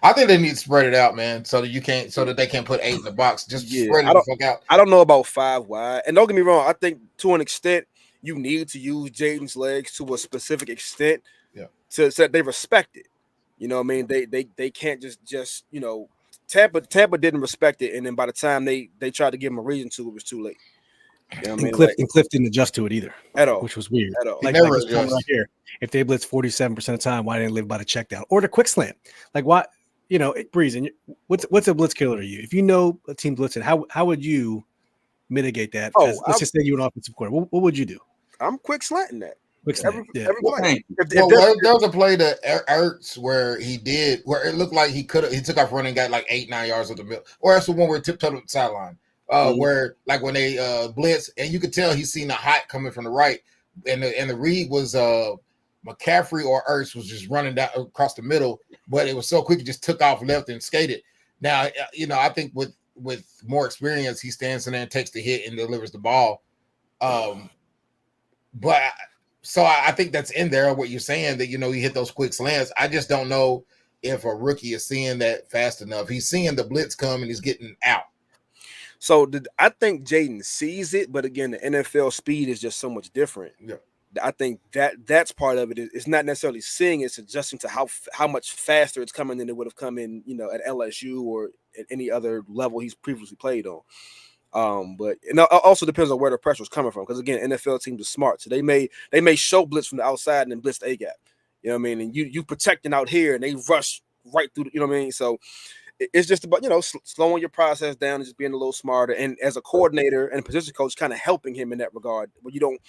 I think they need to spread it out, man, so that they can't put 8 in the box. Just spread it the fuck out. I don't know about 5 wide, and don't get me wrong. I think to an extent you need to use Jaden's legs to a specific extent, so that they respect it. You know what I mean? They can't just Tampa didn't respect it, and then by the time they tried to give him a reason to, it was too late. You know what I mean? Cliff didn't adjust to it either at all, which was weird. At all. Like right here, if they blitz 47% of the time, why didn't they live by the check down or the quick slant? Like why? Breeze, and what's a blitz killer to you? If you know a team blitzing, how would you mitigate that? Let's just say you're an offensive coordinator. What would you do? I'm quick slanting that. Every play. There was a play to Ertz where it looked like he took off running, got like 8-9 yards of the middle, or that's the one where tiptoed up the sideline. Where like when they blitz, and you could tell he's seen a hot coming from the right, and the read was McCaffrey or Ertz was just running down across the middle, but it was so quick he just took off left and skated. Now I think with more experience, he stands in there and takes the hit and delivers the ball. But so I think that's in there, what you're saying, that, you hit those quick slants. I just don't know if a rookie is seeing that fast enough. He's seeing the blitz come and he's getting out. So I think Jaden sees it, but again, the NFL speed is just so much different. Yeah. I think that's part of it. It's not necessarily seeing, it's adjusting to how much faster it's coming than it would have come in, at LSU or at any other level he's previously played on. But it also depends on where the pressure is coming from. Because again, NFL teams are smart, so they may show blitz from the outside and then blitz the A gap. You know what I mean? And you protecting out here, and they rush right through. You know what I mean? So it's just about slowing your process down and just being a little smarter. And as a coordinator and a position coach, kind of helping him in that regard. But don't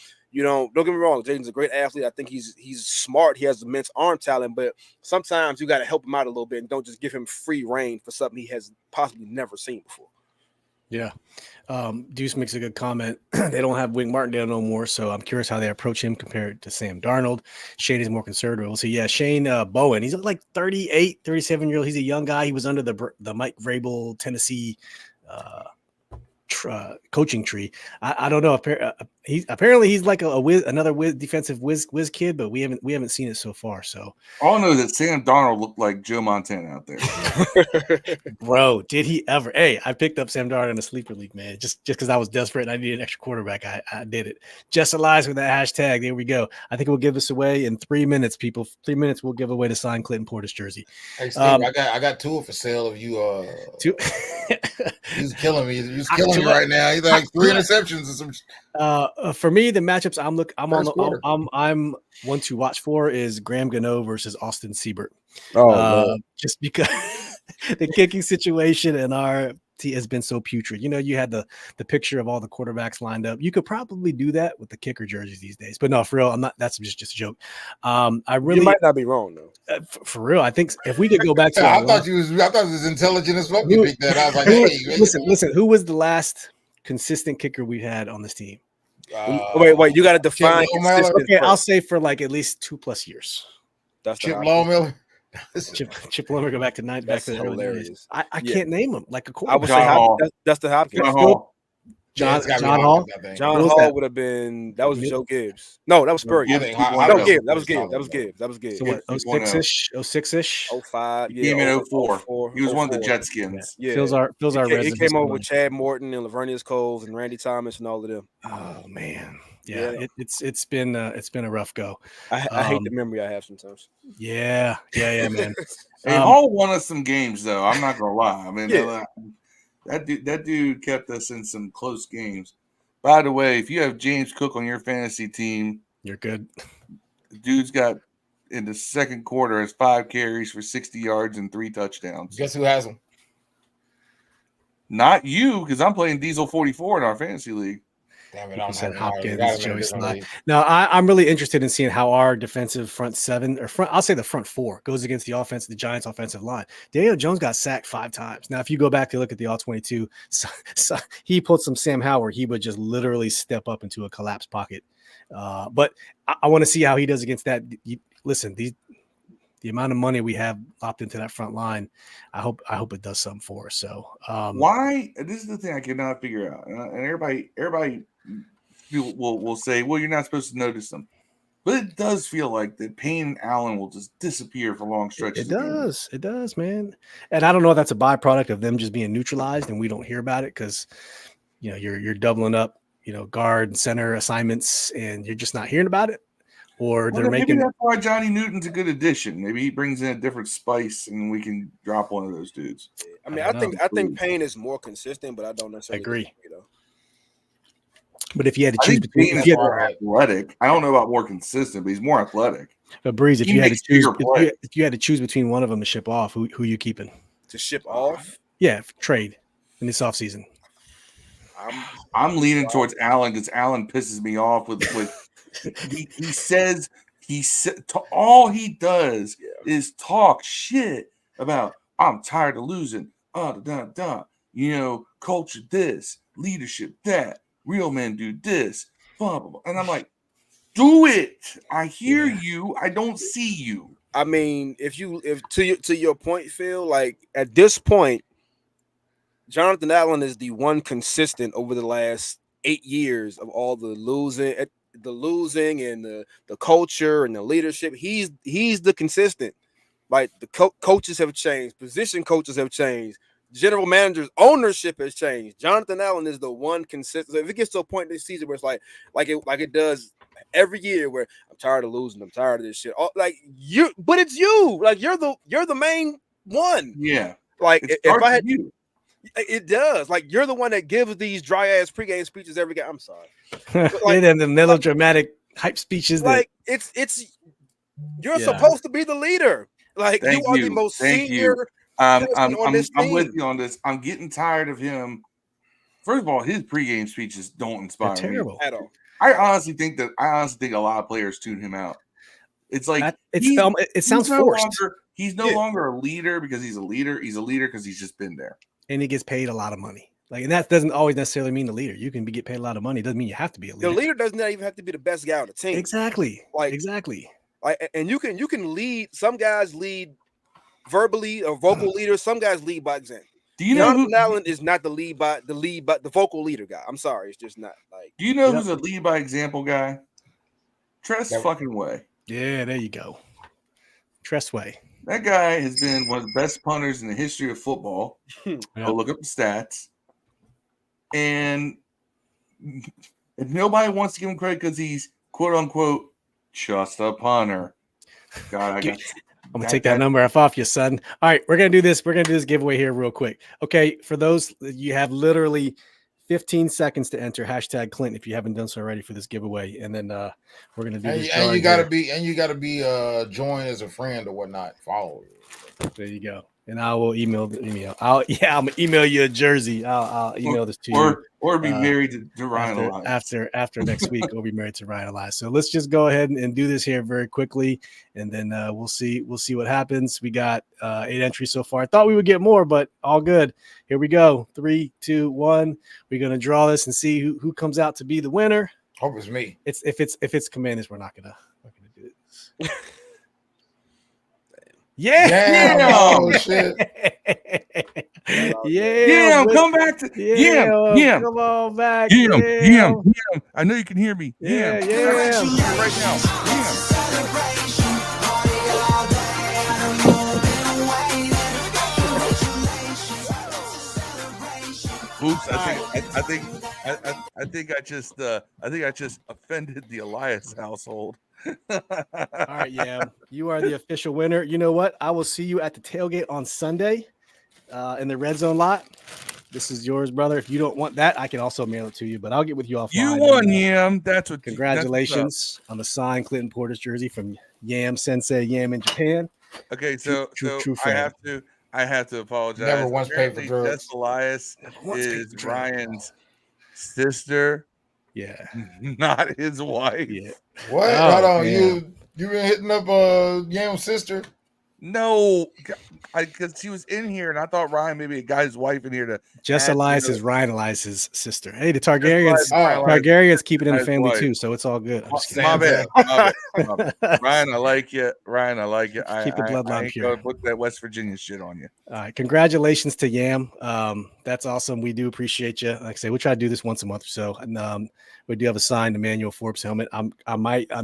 get me wrong. Jaden's a great athlete. I think he's smart. He has immense arm talent. But sometimes you got to help him out a little bit and don't just give him free reign for something he has possibly never seen before. Yeah. Deuce makes a good comment. They don't have Wink Martindale no more, so I'm curious how they approach him compared to Sam Darnold. Shane is more conservative. We'll see. Yeah, Shane Bowen. He's like 38, 37-year-old. He's a young guy. He was under the Mike Vrabel, Tennessee coaching tree. I don't know. Apparently he's like another defensive whiz kid, but we haven't seen it so far. So all I know is that Sam Darnold looked like Joe Montana out there. Bro, did he ever? Hey, I picked up Sam Darnold in a sleeper league, man. Just because I was desperate and I needed an extra quarterback. I did it. Just Elias with that hashtag. There we go. I think we'll give this away in 3 minutes, people. 3 minutes we'll give away the signed Clinton Portis jersey. Hey Steve, I got Tua for sale of you. He's killing me. He's killing me right now. He's like 3 interceptions and some. For me, the matchups I'm one to watch for is Graham Gano versus Austin Siebert. Just because the kicking situation in our team has been so putrid. You had the picture of all the quarterbacks lined up. You could probably do that with the kicker jerseys these days. But no, for real, I'm not. That's just a joke. You might not be wrong though. For real, I think if we could go back to, I thought it was intelligent as fuck. You picked that. I was like, hey, listen. Who was the last consistent kicker we had on this team? Wait, you got to define. Okay, I'll say for like at least 2+ years. That's Chip Longmiller. Chip Longmiller go back to nine. Back to the hilarious. I can't name him like a quarterback. I would say Dustin Hopkins. John Hall. John Hall would have been. That was Joe Gibbs. No, that was Spurrier. That was Gibbs. So what? 06-ish. 05. He came in 04. He was one of the Jetskins. Yeah. Fills our He came over with Chad Morton and Lavernius Coles and Randy Thomas and all of them. Oh man. Yeah. It's been a rough go. I hate the memory I have sometimes. Yeah, man. Hey, Hall won us some games though. I'm not gonna lie. I mean, that dude kept us in some close games. By the way, if you have James Cook on your fantasy team, you're good. The dude's got in the second quarter has 5 carries for 60 yards and 3 touchdowns. Guess who has him? Not you, because I'm playing Diesel 44 in our fantasy league. Damn it, Hopkins, Joey Slye. Now, I'm really interested in seeing how our defensive front 7 I'll say the front 4 goes against the Giants' offensive line. Daniel Jones got sacked 5 times. Now, if you go back to look at the All-22, so he pulled some Sam Howard. He would just literally step up into a collapsed pocket. But I want to see how he does against that. Listen, the amount of money we have lopped into that front line, I hope it does something for us. So why? This is the thing I cannot figure out, and everybody will say, "Well, you're not supposed to notice them," but it does feel like that Payne and Allen will just disappear for long stretches. It does, man. And I don't know if that's a byproduct of them just being neutralized and we don't hear about it because you're doubling up, guard and center assignments, and you're just not hearing about it. Or they're maybe making. That's why Johnny Newton's a good addition. Maybe he brings in a different spice, and we can drop one of those dudes. I mean, I think Payne is more consistent, but I don't necessarily agree. But if you had to choose between, more athletic, I don't know about more consistent, but he's more athletic. But Breeze, if you had to choose between one of them to ship off, who are you keeping? To ship off? Yeah, trade in this offseason. I'm leaning towards Allen because Allen pisses me off with. He said all he does is talk shit about I'm tired of losing. Culture this, leadership that, real men do this, blah blah blah. And I'm like, do it. I hear you. I don't see you. I mean, if to your point, Phil, like at this point, Jonathan Allen is the one consistent over the last 8 years of all the losing and the culture and the leadership. He's the consistent. Like the coaches have changed, position coaches have changed, general managers, ownership has changed. Jonathan Allen is the one consistent. So if it gets to a point this season where it's like it does every year, where I'm tired of losing, I'm tired of this shit. But it's you. Like you're the main one. Yeah. Like if I had you. It does. Like you're the one that gives these dry ass pregame speeches every game. I'm sorry. And then the melodramatic hype speeches Like it's you're supposed to be the leader. Like you are the most senior person on this team. I'm with you on this. I'm getting tired of him. First of all, his pregame speeches don't inspire me at all. I honestly think a lot of players tune him out. It's like it sounds forced. He's no longer a leader because he's a leader. He's a leader because he's just been there. And he gets paid a lot of money. Like, and that doesn't always necessarily mean the leader. You can get paid a lot of money. It doesn't mean you have to be a leader. The leader does not even have to be the best guy on the team. Exactly. Exactly. Like, and you can lead. Some guys lead verbally or vocal leaders. Some guys lead by example. Do you know Jonathan Allen is not the vocal leader guy? I'm sorry, it's just not. Like, do you know who's a lead by example guy? Tress fucking Way. Yeah, there you go. Tress Way. That guy has been one of the best punters in the history of football. Go look up the stats. And nobody wants to give him credit because he's quote unquote just a punter. God, I'm gonna take that number off you, son. All right, we're gonna do this. We're gonna do this giveaway here real quick. Okay, for those, you have literally 15 seconds to enter hashtag Clinton if you haven't done so already for this giveaway, and then we're gonna do this. And you gotta be joined as a friend or whatnot. Follow. There you go. And I will email the email. I'm gonna email you a jersey. I'll email this to you. Or be married to Ryan Elias. After next week, we'll be married to Ryan Elias. So let's just go ahead and do this here very quickly, and then we'll see what happens. We got 8 entries so far. I thought we would get more, but all good. Here we go. 3, 2, 1. We're gonna draw this and see who comes out to be the winner. Hope it's me. If it's Commanders, we're not gonna do this. Yeah. Oh shit. Yeah, come back to yeah. Come on back. Yeah. I know you can hear me. Yeah. Right now. Oops, I think I just offended the Elias household. All right, yeah, you are the official winner. You know what? I will see you at the tailgate on Sunday in the red zone lot. This is yours, brother. If you don't want that, I can also mail it to you, but I'll get with you offline. You won, Yam. That's what. Congratulations on the signed Clinton Portis jersey from Yam Sensei Yam in Japan. Okay, so I have to apologize. Never once paid for drugs. Jess Elias is Ryan's sister. Yeah, not his wife. Yeah. What? Hold on, you been hitting up Yam's sister? No, because she was in here, and I thought Ryan maybe a guy's wife in here to. Jess Elias is Ryan Elias's sister. Hey, the Targaryens keep it in the family too, so it's all good. My bad. Ryan, I like you. Keep the bloodline pure. Put that West Virginia shit on you. All right, congratulations to Yam. That's awesome. We do appreciate you. Like I say, we try to do this once a month or so, and we do have a signed Emmanuel Forbes helmet. I'm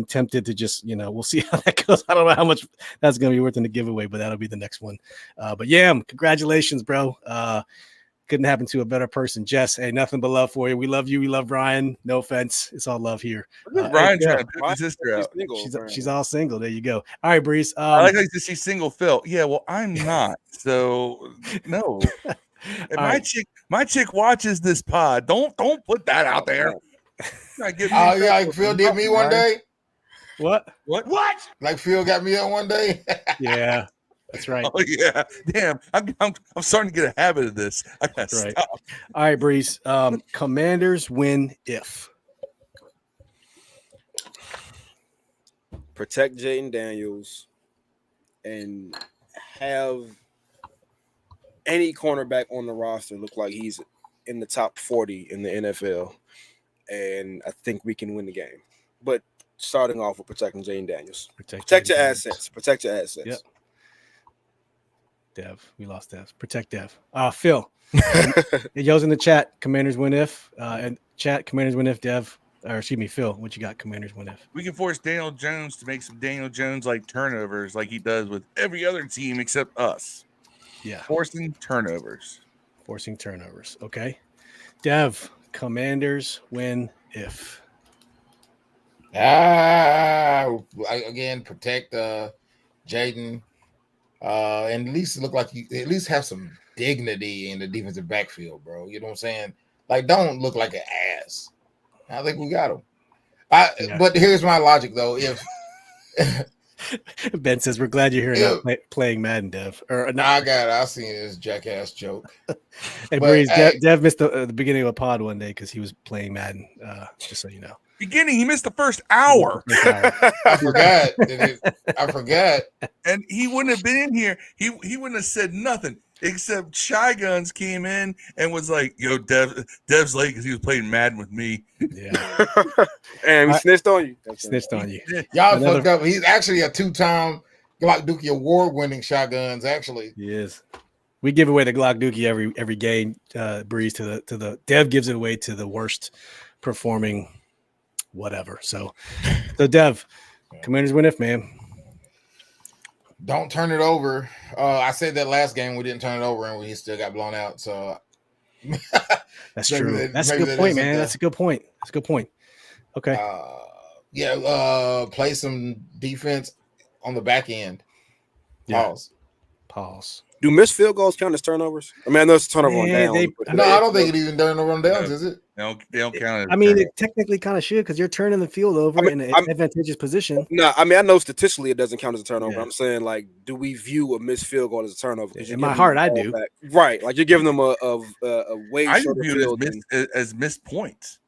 tempted to just, we'll see how that goes. I don't know how much that's going to be worth in the giveaway, but that'll be the next one. But Yam, congratulations, bro. Couldn't happen to a better person. Jess, hey, nothing but love for you. We love you. We love Brian. No offense. It's all love here. Brian trying to put his sister out. She's all single. There you go. All right, Breeze. I like how she's single, Phil. Yeah, well, I'm not. So no. And my chick watches this pod. Don't put that out there. Like Phil did me one day. What? Like Phil got me up one day. Yeah, that's right. Oh yeah, damn. I'm starting to get a habit of this. I gotta stop. All right, Breeze. Commanders win if protect Jaden Daniels and have any cornerback on the roster look like he's in the top 40 in the NFL. And I think we can win the game. But starting off with protecting Jaden Daniels. Protect your assets. Protect your assets. Yep. Dev. We lost Dev. Protect Dev. Phil. It goes in the chat. Commanders win if. And chat, Commanders win if. Dev. Or excuse me, Phil. What you got? Commanders win if. We can force Daniel Jones to make some Daniel Jones like turnovers like he does with every other team except us. Yeah. Forcing turnovers. Okay. Dev. Commanders win if. Again, protect Jaden, and at least look like you at least have some dignity in the defensive backfield, bro. You know what I'm saying? Like, don't look like an ass. I think we got him. But here's my logic, though. If Ben says we're glad you're here now playing Madden, Dev. Or not. I seen this jackass joke. Hey, Breeze, Dev missed the beginning of a pod one day because he was playing Madden. Just so you know. Beginning, he missed the first hour. I forgot. I forgot. And he wouldn't have been in here. He wouldn't have said nothing except Shy Guns came in and was like, "Yo, Dev's late because he was playing Madden with me." Yeah, and we snitched on you. Snitched on you. Y'all fucked up. He's actually a 2-time Glock Dookie award-winning shotguns. Actually, he is. We give away the Glock Dookie every game. Breeze to the Dev gives it away to the worst performing whatever. So Dev, Commanders win if, man. Don't turn it over. I said that last game we didn't turn it over and we still got blown out. So that's true. That's a good point, man. That's a good point. That's a good point. Okay. Play some defense on the back end. Pause. Do missed field goals count as turnovers? I mean, I know it's a turnover on down. I don't think it even turnover on downs, is it? They don't count. I mean, it technically kind of should because you're turning the field over in an advantageous position. No, I mean, I know statistically it doesn't count as a turnover. Yeah. I'm saying, like, do we view a missed field goal as a turnover? In my heart, I do. Back. Right, like you're giving them a way shorter field. As missed points.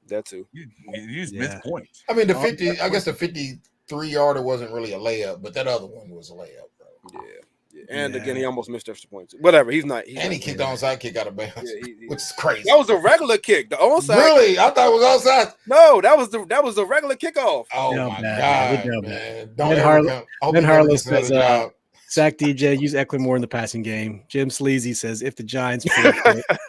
That too. You use missed points. I mean, I guess the 53-yarder wasn't really a layup, but that other one was a layup, bro. Yeah. And again, he almost missed extra points. Whatever, he's not. And he kicked the onside kick out of bounds, which is crazy. That was a regular kick. The onside. Really? I thought it was onside. No, that was the regular kickoff. Oh my god, man! Ben Harlow says, "Sack DJ, use Eckler more in the passing game." Jim Sleazy says, "If the Giants."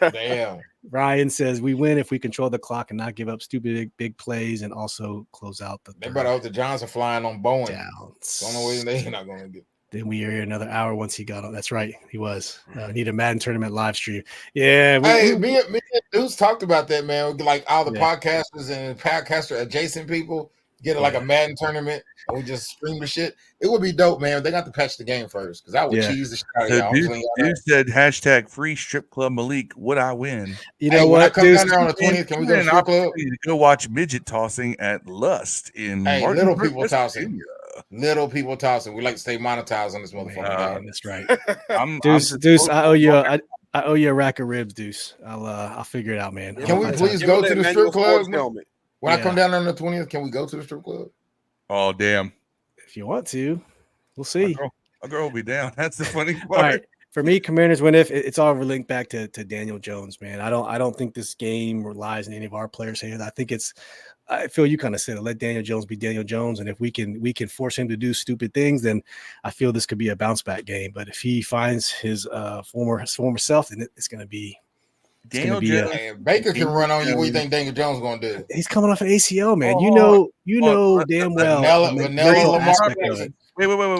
Damn. Ryan says, "We win if we control the clock and not give up stupid big plays and also close out the." They better hope the Giants are flying on Boeing. Downs. The only way they're not going to get. Then we were here another hour once he got on. That's right. He was. Need a Madden tournament live stream. Yeah. Me and Deuce talked about that, man. Like all the podcasters and podcaster adjacent people get like a Madden tournament and we just stream the shit. It would be dope, man. They got to patch the game first because I would cheese the shit out of y'all. Dude said hashtag free strip club Malik. Would I win? You know what? When I come down there on the 20th, can we go to strip club? Go watch midget tossing at Lust in little people tossing. Little people tossing. We like to stay monetized on this motherfucker. That's right. Deuce, I owe you a rack of ribs, Deuce. I'll figure it out, man. Can we please go to the strip club? When I come down on the 20th, can we go to the strip club? Oh damn! If you want to, we'll see. A girl will be down. That's the funny part. All right. For me, Commanders win if it's all linked back to Daniel Jones, man. I don't think this game relies on any of our players' hands. I feel you kind of said it. Let Daniel Jones be Daniel Jones, and if we can force him to do stupid things, then I feel this could be a bounce back game. But if he finds his former self, then it's going to be. Daniel Jones. Baker can run on you. What do you think Daniel Jones going to do? He's coming off an ACL, man. You know damn well.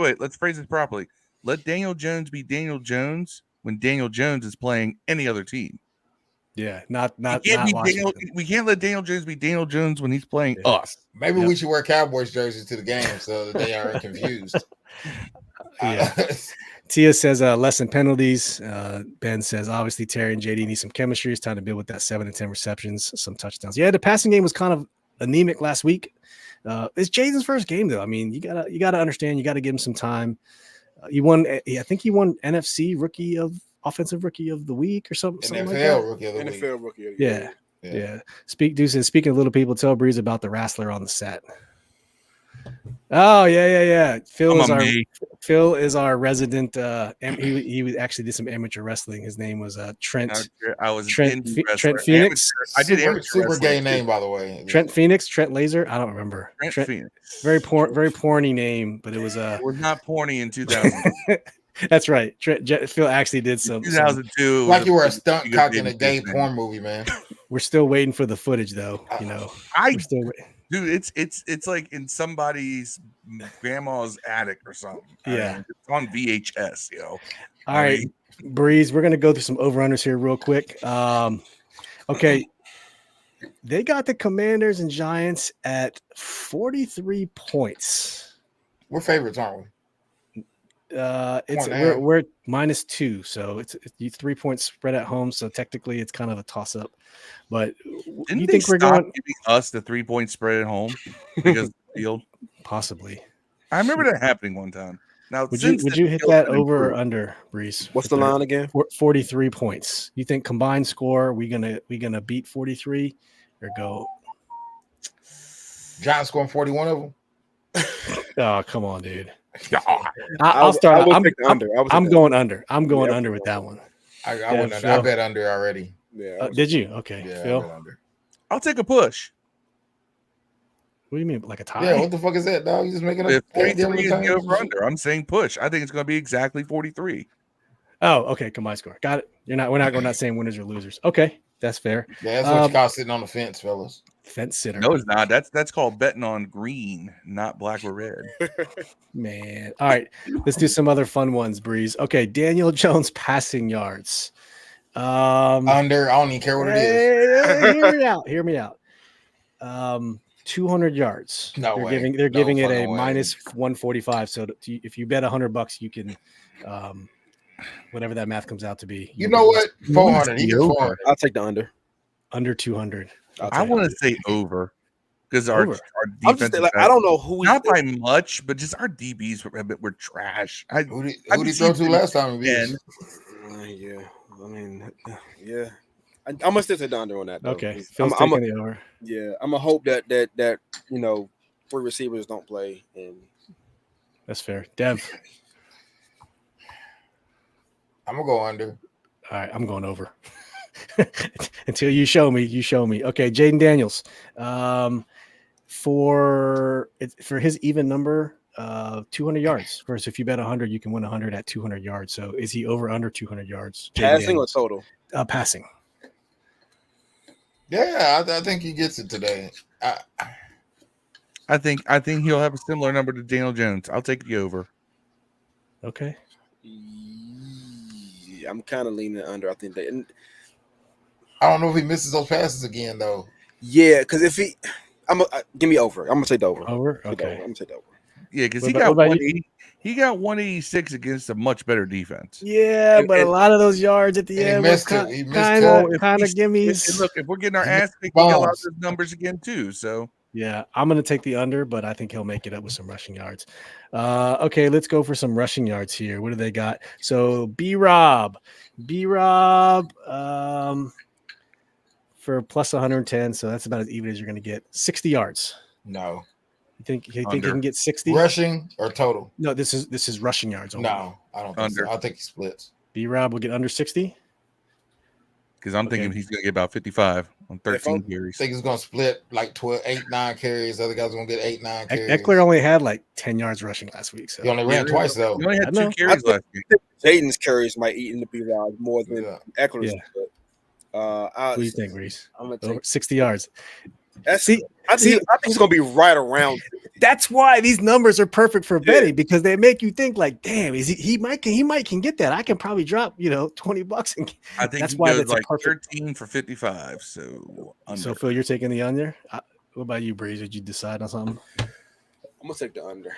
Wait. Let's phrase it properly. Let Daniel Jones be Daniel Jones when Daniel Jones is playing any other team. Yeah, not we can't let Daniel Jones be Daniel Jones when he's playing us. Maybe we should wear Cowboys jerseys to the game so that they aren't confused. Tia says less than penalties. Ben says obviously Terry and JD need some chemistry. It's time to build with that 7 to 10 receptions, some touchdowns. Yeah, the passing game was kind of anemic last week. It's Jaden's first game though. I mean, you gotta understand. You got to give him some time. He won. I think he won NFC Offensive Rookie of the Week or something. NFL Rookie of the Week. NFL Rookie of the Week. Yeah. Speaking of little people, tell Breeze about the wrestler on the set. Oh yeah. Phil is our resident. He actually did some amateur wrestling. His name was Trent. Trent Phoenix. I did super gay name, by the way. Trent Phoenix, Trent Laser. I don't remember. Trent Phoenix. Very porny name, but it was It was not porny in 2000. That's right. Phil actually did some 2002. Like you were a stunt cock in a gay porn movie, man. We're still waiting for the footage, though. Dude, it's like in somebody's grandma's attic or something. Yeah, it's on VHS. All right, Breeze. We're gonna go through some over-unders here real quick. Okay, they got the Commanders and Giants at 43 points. We're favorites, aren't we? It's Point we're -2, so it's 3 point spread at home. So technically, it's kind of a toss up. But Didn't you they think we're stop going giving us the 3-point spread at home because of the field? possibly? I remember that happening one time. Now, Would since you then, the hit field's that been over or improved. under, Breeze? What's the line again? 43 points. You think combined score? We gonna beat 43 or go? Giants scoring 41 of them. Oh, come on, dude. God. I'll start. I would take the under. I'm going under. I'm going Yeah, under with that one. I Yeah, went under. Phil. I bet under already. Yeah. Did you? Okay, Yeah, I Phil. bet under. I'll take a push. What do you mean, like a tie? Yeah, what the fuck is that, dog? You just making If a 43 is the over under, I'm saying push. I think it's going to be exactly 43. Oh, okay. Combined score. Got it. We're not saying winners or losers. Okay, that's fair. Yeah, that's what you call sitting on the fence, fellas. Fence sitter. No, it's not. That's called betting on green, not black or red. Man. All right, let's do some other fun ones, Breeze. Okay, Daniel Jones passing yards. Under. I don't even care what it is. Hear me out. 200 yards. No way. They're giving it a fucking way. -145. So if you bet $100, you can, whatever that math comes out to be. You know what? 400. He gets 400. I'll take the under. Under 200. I want to say over because our defense. I'm just like, I don't know who not by much, but just our DBs were trash. Who did he throw to last time? Yeah. I mean, yeah. I'm gonna still take the under on that. Though, okay, Phil's taking the over. Yeah, I'm gonna hope that three receivers don't play. And that's fair. Dev, I'm gonna go under. all right, I'm going over. Until you show me. Okay, Jaden Daniels. For his even number, 200 yards. First, if you bet 100, you can win 100 at 200 yards. So is he over under 200 yards? Passing or total? Passing. Yeah, I think he gets it today. I think he'll have a similar number to Daniel Jones. I'll take the over. Okay. Yeah, I'm kind of leaning under. I think they. I don't know if he misses those passes again though. Yeah, because if he, give me over. I'm gonna take the over. Over. I'm Okay. gonna take the over. Yeah, because he got 180. He got 186 against a much better defense. Yeah, but a lot of those yards at the end were kind of gimmies. Look, if we're getting our ass kicked, we got a lot of those numbers again too. So yeah, I'm going to take the under, but I think he'll make it up with some rushing yards. Okay, let's go for some rushing yards here. What do they got? So B-Rob, for plus 110. So that's about as even as you're going to get. 60 yards. No. You think he can get 60 rushing or total? No, this is rushing yards. Only. No, I don't think so. I think he splits. B-Rob will get under 60 because I'm thinking he's going to get about 55 on 13 carries. I think he's going to split like 12, 8, 9 carries. The other guys going to get 8, 9 carries. Eckler only had like 10 yards rushing last week. So he only ran twice though. He only had 2 carries last week. Jaden's carries might eat in the B-Rob more than Eckler's. What do you think, Reese? I'm gonna take 60 yards. I think he's gonna be right around. That's why these numbers are perfect for betting because they make you think like, damn, is he might can get that. I can probably drop $20 and I think that's he why goes that's like perfect. 13 for 55. So under. So Phil, you're taking the under. What about you, Breeze? Did you decide on something? I'm gonna take the under.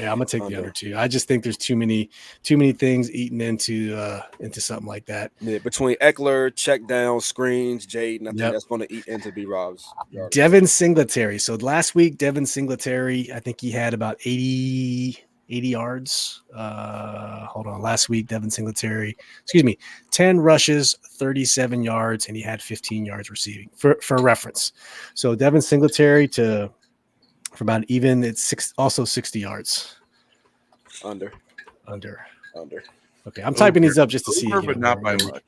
Yeah, I'm gonna take the under too. I just think there's too many things eating into something like that. Yeah, between Eckler, check down, screens, Jaden, I think that's gonna eat into B-Rob's. Devin Singletary. So last week, Devin Singletary, I think he had about 80 yards. Hold on. Last week, Devin Singletary, 10 rushes, 37 yards, and he had 15 yards receiving for reference. So Devin Singletary for about even, it's also 60 yards. Under. Okay, I'm typing these up just to see. Over, but not by much.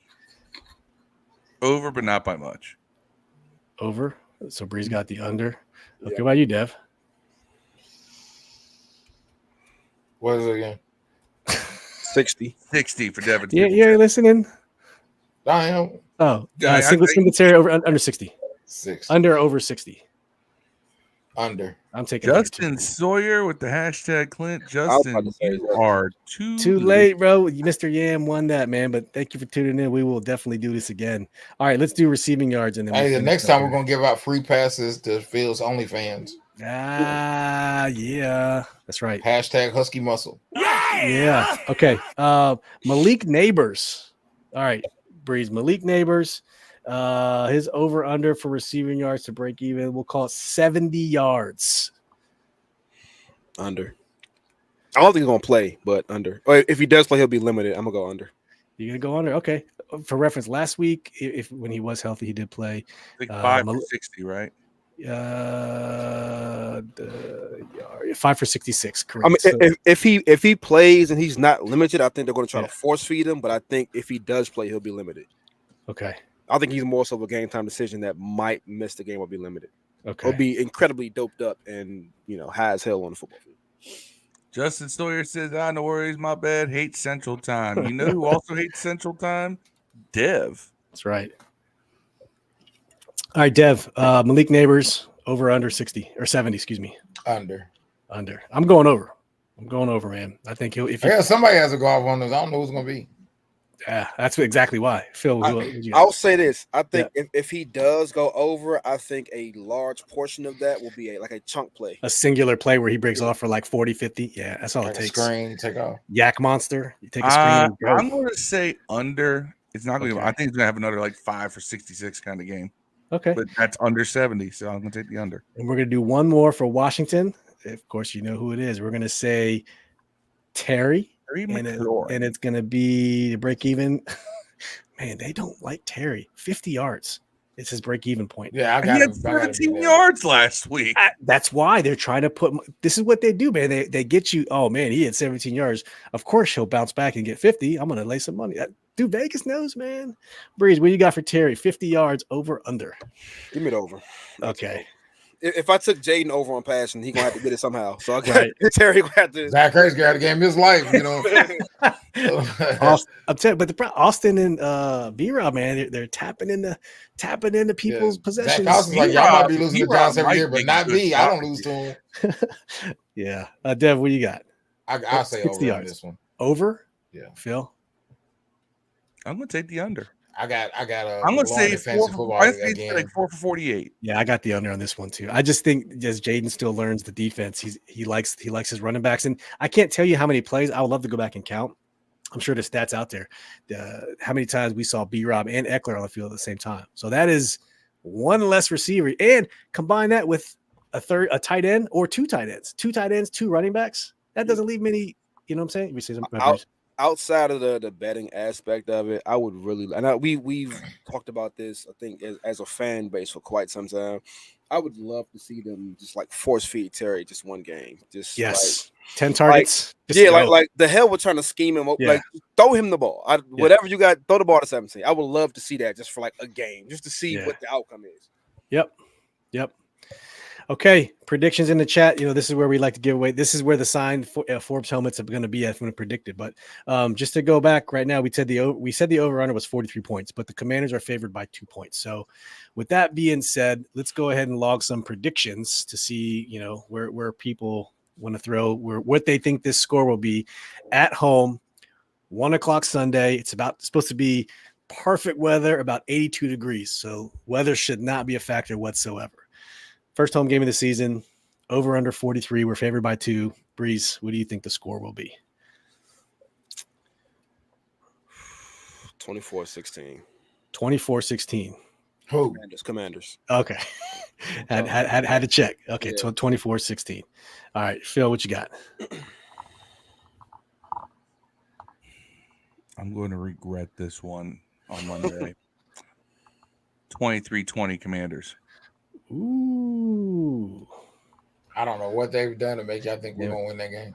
Over, but not by much. Over. So Breeze got the under. Okay, what about you, Dev? What is it again? 60 for Devin. Yeah, you're listening. I am. Oh, Singletary over under 60. 6 under or over 60. Under. I'm taking Justin Sawyer with the hashtag Clint. Justin, you are too late, bro. Mr. Yam won that, man. But thank you for tuning in. We will definitely do this again. All right, let's do receiving yards, and then the next time we're gonna give out free passes to Phil's OnlyFans. Yeah, that's right. Hashtag Husky Muscle. Yes. Yeah. Okay. Malik Neighbors. All right, Breeze. Malik Neighbors. His over under for receiving yards to break even. We'll call it 70 yards. Under. I don't think he's gonna play, but under. Or if he does play, he'll be limited. I'm gonna go under. You're gonna go under. Okay. For reference, last week, if when he was healthy, he did play. I think 5 for 60, right? 5 for 66. Correct. I mean, So, if he plays and he's not limited, I think they're going to try to force feed him. But I think if he does play, he'll be limited. okay. I think he's more so of a game time decision that might miss the game or be limited. Okay. Or be incredibly doped up and high as hell on the football field. Justin Sawyer says, no worries, my bad. Hate Central Time. You know who also hates Central Time? Dev. That's right. All right, Dev. Malik Neighbors over under 60 or 70. Excuse me. Under. I'm going over. Man. I think he'll. Somebody has to go off on this. I don't know who's going to be. Yeah, that's exactly why. Phil, I'll say this. I think if he does go over, I think a large portion of that will be a chunk play. A singular play where he breaks off for like 40, 50. Yeah, that's all it takes. Screen, take off. Yak monster. You take a screen. I'm going to say under. It's not going to I think it's going to have another like 5 for 66 kind of game. Okay. But that's under 70, so I'm going to take the under. And we're going to do one more for Washington. Of course, you know who it is. We're going to say Terry. And it's going to be break even. Man, they don't like Terry. 50 yards. It's his break even point. Yeah, he had 17 yards last week. That's why they're trying to put. This is what they do, man. They get you. Oh man, he had 17 yards. Of course, he'll bounce back and get 50. I'm going to lay some money. Dude, Vegas knows, man. Breeze, what you got for Terry? 50 yards over under. Give me it over. Okay. If I took Jaden over on passing, he's gonna have to get it somehow. So I got Terry gonna have to. Zach Ertz got to game his life, I'm telling you, but Austin and B-Rob, man, they're tapping into people's possessions. Zach Austin's like, y'all might be losing to Johnson every year, but not me. I don't lose to him. Yeah, Dev, what you got? I'll say over on this one. Over? Yeah, Phil. I'm gonna take the under. I got. I'm gonna say 4 for 48. Yeah, I got the under on this one too. I just think as Jaden still learns the defense, he likes his running backs, and I can't tell you how many plays. I would love to go back and count. I'm sure the stats out there. How many times we saw B-Rob and Eckler on the field at the same time? So that is one less receiver, and combine that with a tight end or 2 tight ends, 2 running backs. That doesn't leave many. You know what I'm saying? We say something. Outside of the betting aspect of it, I would really, and we've talked about this, I think, as a fan base for quite some time. I would love to see them just like force feed Terry just one game. Just 10 targets. Like the hell we're trying to scheme him. Yeah. Like throw him the ball. Whatever you got, throw the ball to 17. I would love to see that just for like a game, just to see what the outcome is. Yep. Okay, predictions in the chat. This is where we like to give away. This is where the signed Forbes helmets are going to be. I'm going to predict it, but just to go back right now, we said the over under was 43 points, but the Commanders are favored by 2 points. So, with that being said, let's go ahead and log some predictions to see where people want to throw what they think this score will be at home. 1:00 Sunday. It's supposed to be perfect weather, about 82 degrees. So weather should not be a factor whatsoever. First home game of the season, over under 43. We're favored by 2. Breeze, what do you think the score will be? 24-16. 24-16. Who? Commanders. Okay. had to check. Okay, so 24-16. All right, Phil, what you got? I'm going to regret this one on Monday. 23-20 Commanders. Ooh. I don't know what they've done to make y'all think we're going to win that game.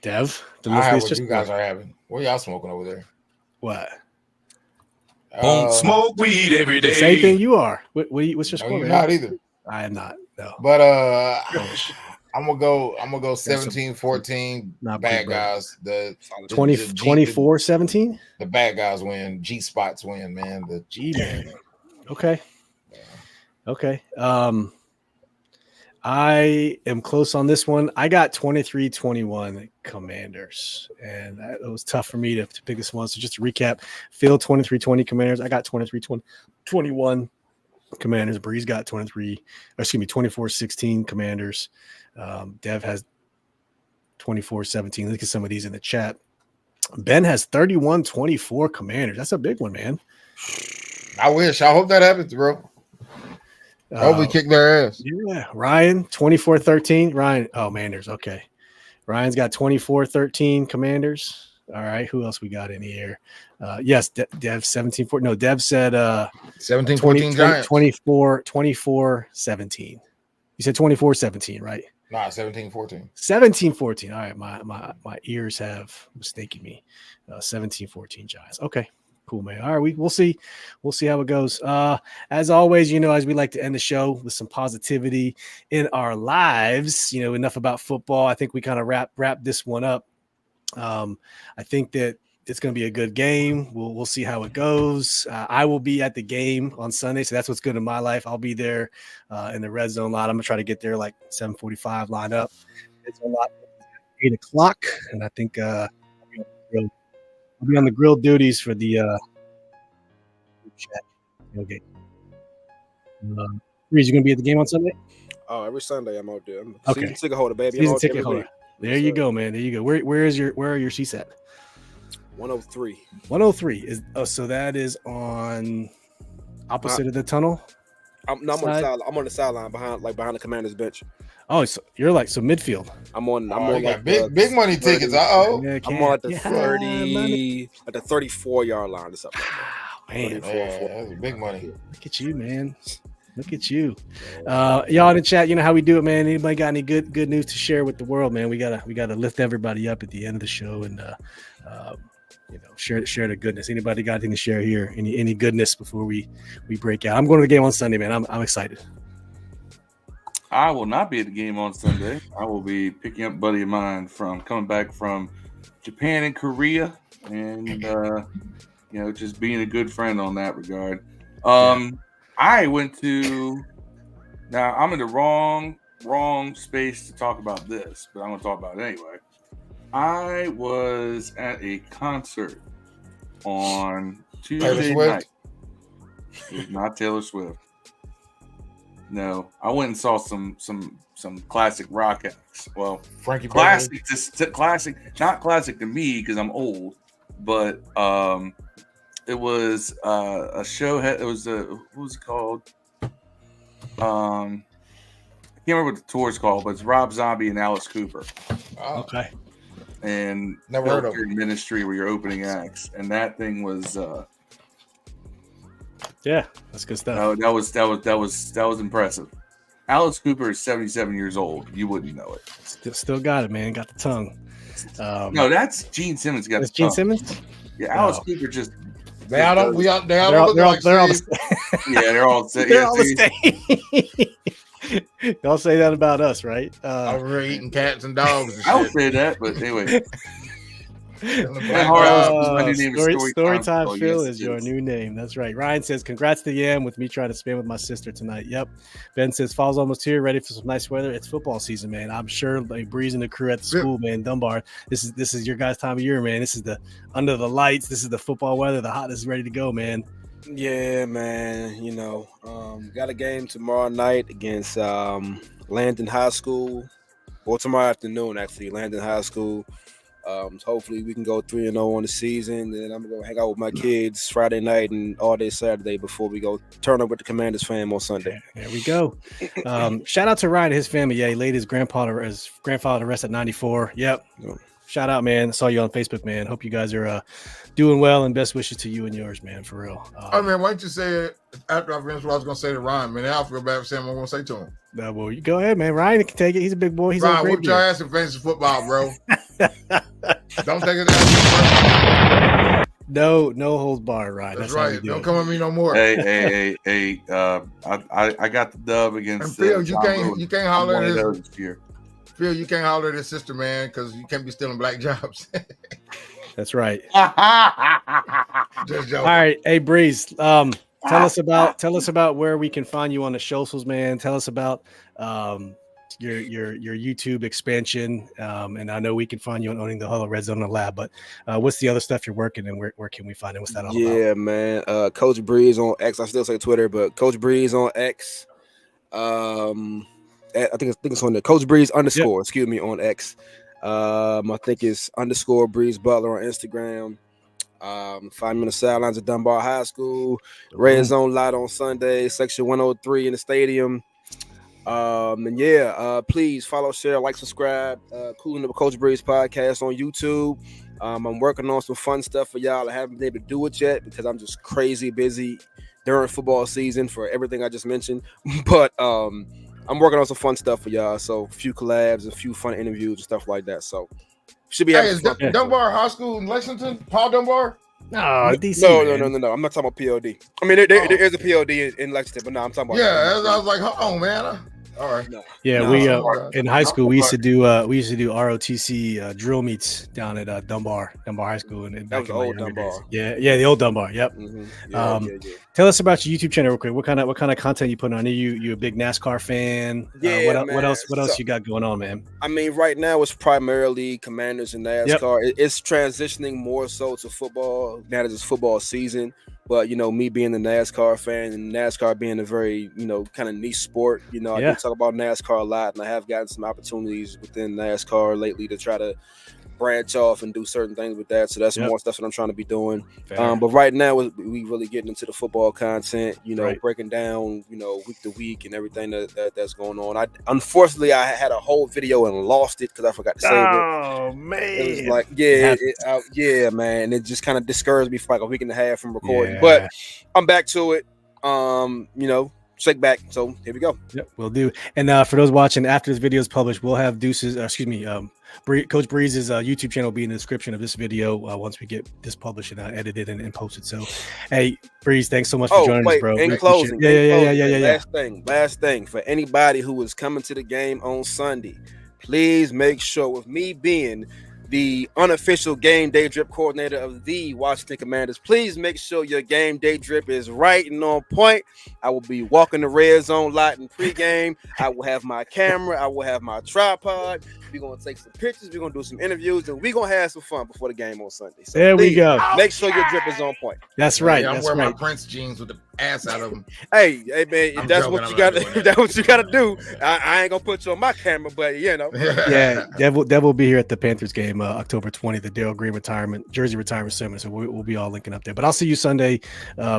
Dev? I have what you guys are having. What are y'all smoking over there? What? Don't smoke weed every day. The same thing you are. What's your score? You're not either. I am not. No. But I'm gonna go 17-14. Bad guys. The 24-17. The bad guys win. G spots win, man. The G man. Okay. I am close on this one. I got 23-21 Commanders, and it was tough for me to pick this one. So just to recap, Phil 23-20 Commanders. I got 23-21 Commanders. Breeze got 24-16 Commanders. Dev has 24-17. Look at some of these in the chat. Ben has 31-24 Commanders. That's a big one, man. I wish. I hope that happens, bro. I hope we kick their ass. Yeah. Ryan, 24-13. Ryan, Manders. Okay. Ryan's got 24-13 Commanders. All right. Who else we got in here? Yes, Dev 17-14. No, Dev said 17-14 Giants. 24-17. You said 24-17, right? Nah, 17-14. 17-14. All right. My ears have mistaken me. 17-14 Giants. Okay. Cool, man. All right, we'll see. We'll see how it goes. As always, as we like to end the show with some positivity in our lives. Enough about football. I think we kind of wrap this one up. I think that it's going to be a good game. We'll see how it goes. I will be at the game on Sunday, so that's what's good in my life. I'll be there in the red zone lot. I'm gonna try to get there like 7:45, line up. It's a lot. 8 o'clock, and I think I'll be on the grill duties for the chat. Okay. Reese, you gonna be at the game on Sunday? Oh, every Sunday I'm out there. I'm Okay. Season ticket holder, baby. Season ticket holder. There you go, man. There you go. Where are your seats at? 103. 103 is so that is on opposite of the tunnel. I'm on the sideline. I'm on the sideline behind the commander's bench. Oh, so you're like I'm midfield. on like big money tickets. Uh-oh. Yeah, I'm on like the 30, like the 34-yard line or something. Man, that's big money. Look at you, man. Look at you. Y'all in the chat, you know how we do it, man. Anybody got any good news to share with the world, man? We gotta lift everybody up at the end of the show and share the goodness. Anybody got anything to share here? Any goodness before we break out? I'm going to the game on Sunday, man. I'm excited. I will not be at the game on Sunday. I will be picking up a buddy of mine coming back from Japan and Korea, and just being a good friend on that regard. I went to. Now I'm in the wrong space to talk about this, but I'm going to talk about it anyway. I was at a concert on Tuesday night. It was not Taylor Swift. No, I went and saw some classic rock acts. Well, Frankie classic, classic, not classic to me because I'm old, but it was a show. It was what was it called? I can't remember what the tour's called, but it's Rob Zombie and Alice Cooper. Oh. Okay. And never heard of Ministry where you're opening acts, and that thing was yeah, that's good stuff. That was impressive. Alice Cooper is 77 years old. You wouldn't know it. Still got it, man. Got the tongue. No, that's Gene Simmons. That's Gene Simmons. Yeah, Alice Cooper just. They're all the same. Don't say that about us, right? We're eating cats and dogs. And I would say that, but anyway. Storytime Phil is your new name. That's right. Ryan says, congrats to Yam with me trying to spend with my sister tonight. Yep. Ben says, fall's almost here, ready for some nice weather. It's football season, man. I'm sure like Breeze and the crew at the school, man. Dunbar. This is your guys' time of year, man. This is the under the lights. This is the football weather. The hotness is ready to go, man. Yeah, man. Got a game tomorrow night against Landon High School. Or tomorrow afternoon, actually, Landon High School. Hopefully we can go 3-0 on the season. And I'm gonna hang out with my kids Friday night and all day Saturday before we go turn up with the Commanders fam on Sunday. There we go. Shout out to Ryan and his family. Yeah, he laid his grandfather to rest at 94. Yep. Shout out, man. Saw you on Facebook, man. Hope you guys are doing well, and best wishes to you and yours, man, for real. Man, why don't you say it after I finish what I was going to say to Ryan, man? I'll feel bad for saying what I'm going to say to him. Well, you go ahead, man. Ryan can take it. He's a big boy. He's Ryan, whoop your ass in fantasy football, bro. Don't take it out. No holds barred, Ryan. That's right. Don't come at me no more. Hey. I got the dub against. And Phil, you can't holler at his. Phil, you can't holler at his sister, man, because you can't be stealing black jobs. That's right. All right, hey Breeze. Tell us about where we can find you on the socials, man. Tell us about your YouTube expansion. And I know we can find you on Owning the Huddle, Red Zone, and Lab. But what's the other stuff you're working and where can we find it? What's that all about? Yeah, man. Coach Breeze on X. I still say Twitter, but Coach Breeze on X. I think it's on the Coach Breeze _. Excuse me, on X. I think it's _ Butler on Instagram. Find me on the sidelines at Dunbar High School. Red Zone Light on Sunday, section 103 in the stadium. Please follow, share, like, subscribe. Cooling Up Coach Breeze podcast on YouTube. I'm working on some fun stuff for y'all. I haven't been able to do it yet because I'm just crazy busy during football season for everything I just mentioned. But I'm working on some fun stuff for y'all. So a few collabs, a few fun interviews and stuff like that. So should be having fun. Dunbar High School in Lexington? Paul Dunbar? No, DC. No. I'm not talking about POD. I mean, there is a POD in Lexington, but no, I'm talking about. Yeah, I was like, hold on, man. All right. No. Yeah, we in high school we used to do ROTC drill meets down at Dunbar High School, and that was the old Dunbar. Yeah, the old Dunbar. Yep. Mm-hmm. Yeah. Tell us about your YouTube channel real quick. What kind of content you put on? Are you a big NASCAR fan? Yeah. What else you got going on, man? I mean, right now it's primarily Commanders and NASCAR. Yep. It's transitioning more so to football now that it's football season. But, me being a NASCAR fan and NASCAR being a very, kind of niche sport, I do talk about NASCAR a lot, and I have gotten some opportunities within NASCAR lately to try to branch off and do certain things with that. So that's more stuff that I'm trying to be doing. But right now we really getting into the football content, breaking down, week to week and everything that's going on. Unfortunately, I had a whole video and lost it because I forgot to save it. Oh, man. It was like, man. It just kind of discouraged me for like a week and a half from recording. But I'm back to it. Shake back. So here we go. Yep, we'll do. And for those watching after this video is published, we'll have Coach Breeze's YouTube channel will be in the description of this video once we get this published and edited and posted. So, hey, Breeze, thanks so much for joining us, bro. In closing, Last thing for anybody who is coming to the game on Sunday, please make sure, with me being the unofficial game day drip coordinator of the Washington Commanders, please make sure your game day drip is right and on point. I will be walking the red zone lot in pregame. I will have my camera. I will have my tripod. We're going to take some pictures. We're going to do some interviews, and we're going to have some fun before the game on Sunday. So there we go. Make sure your drip is on point. That's right. I'm wearing my Prince jeans with the ass out of them. Hey, man, if that's what you got to do. I ain't going to put you on my camera, but, Yeah, Dev will be here at the Panthers game October 20th, the Darryl Green jersey retirement ceremony. So we'll be all linking up there. But I'll see you Sunday,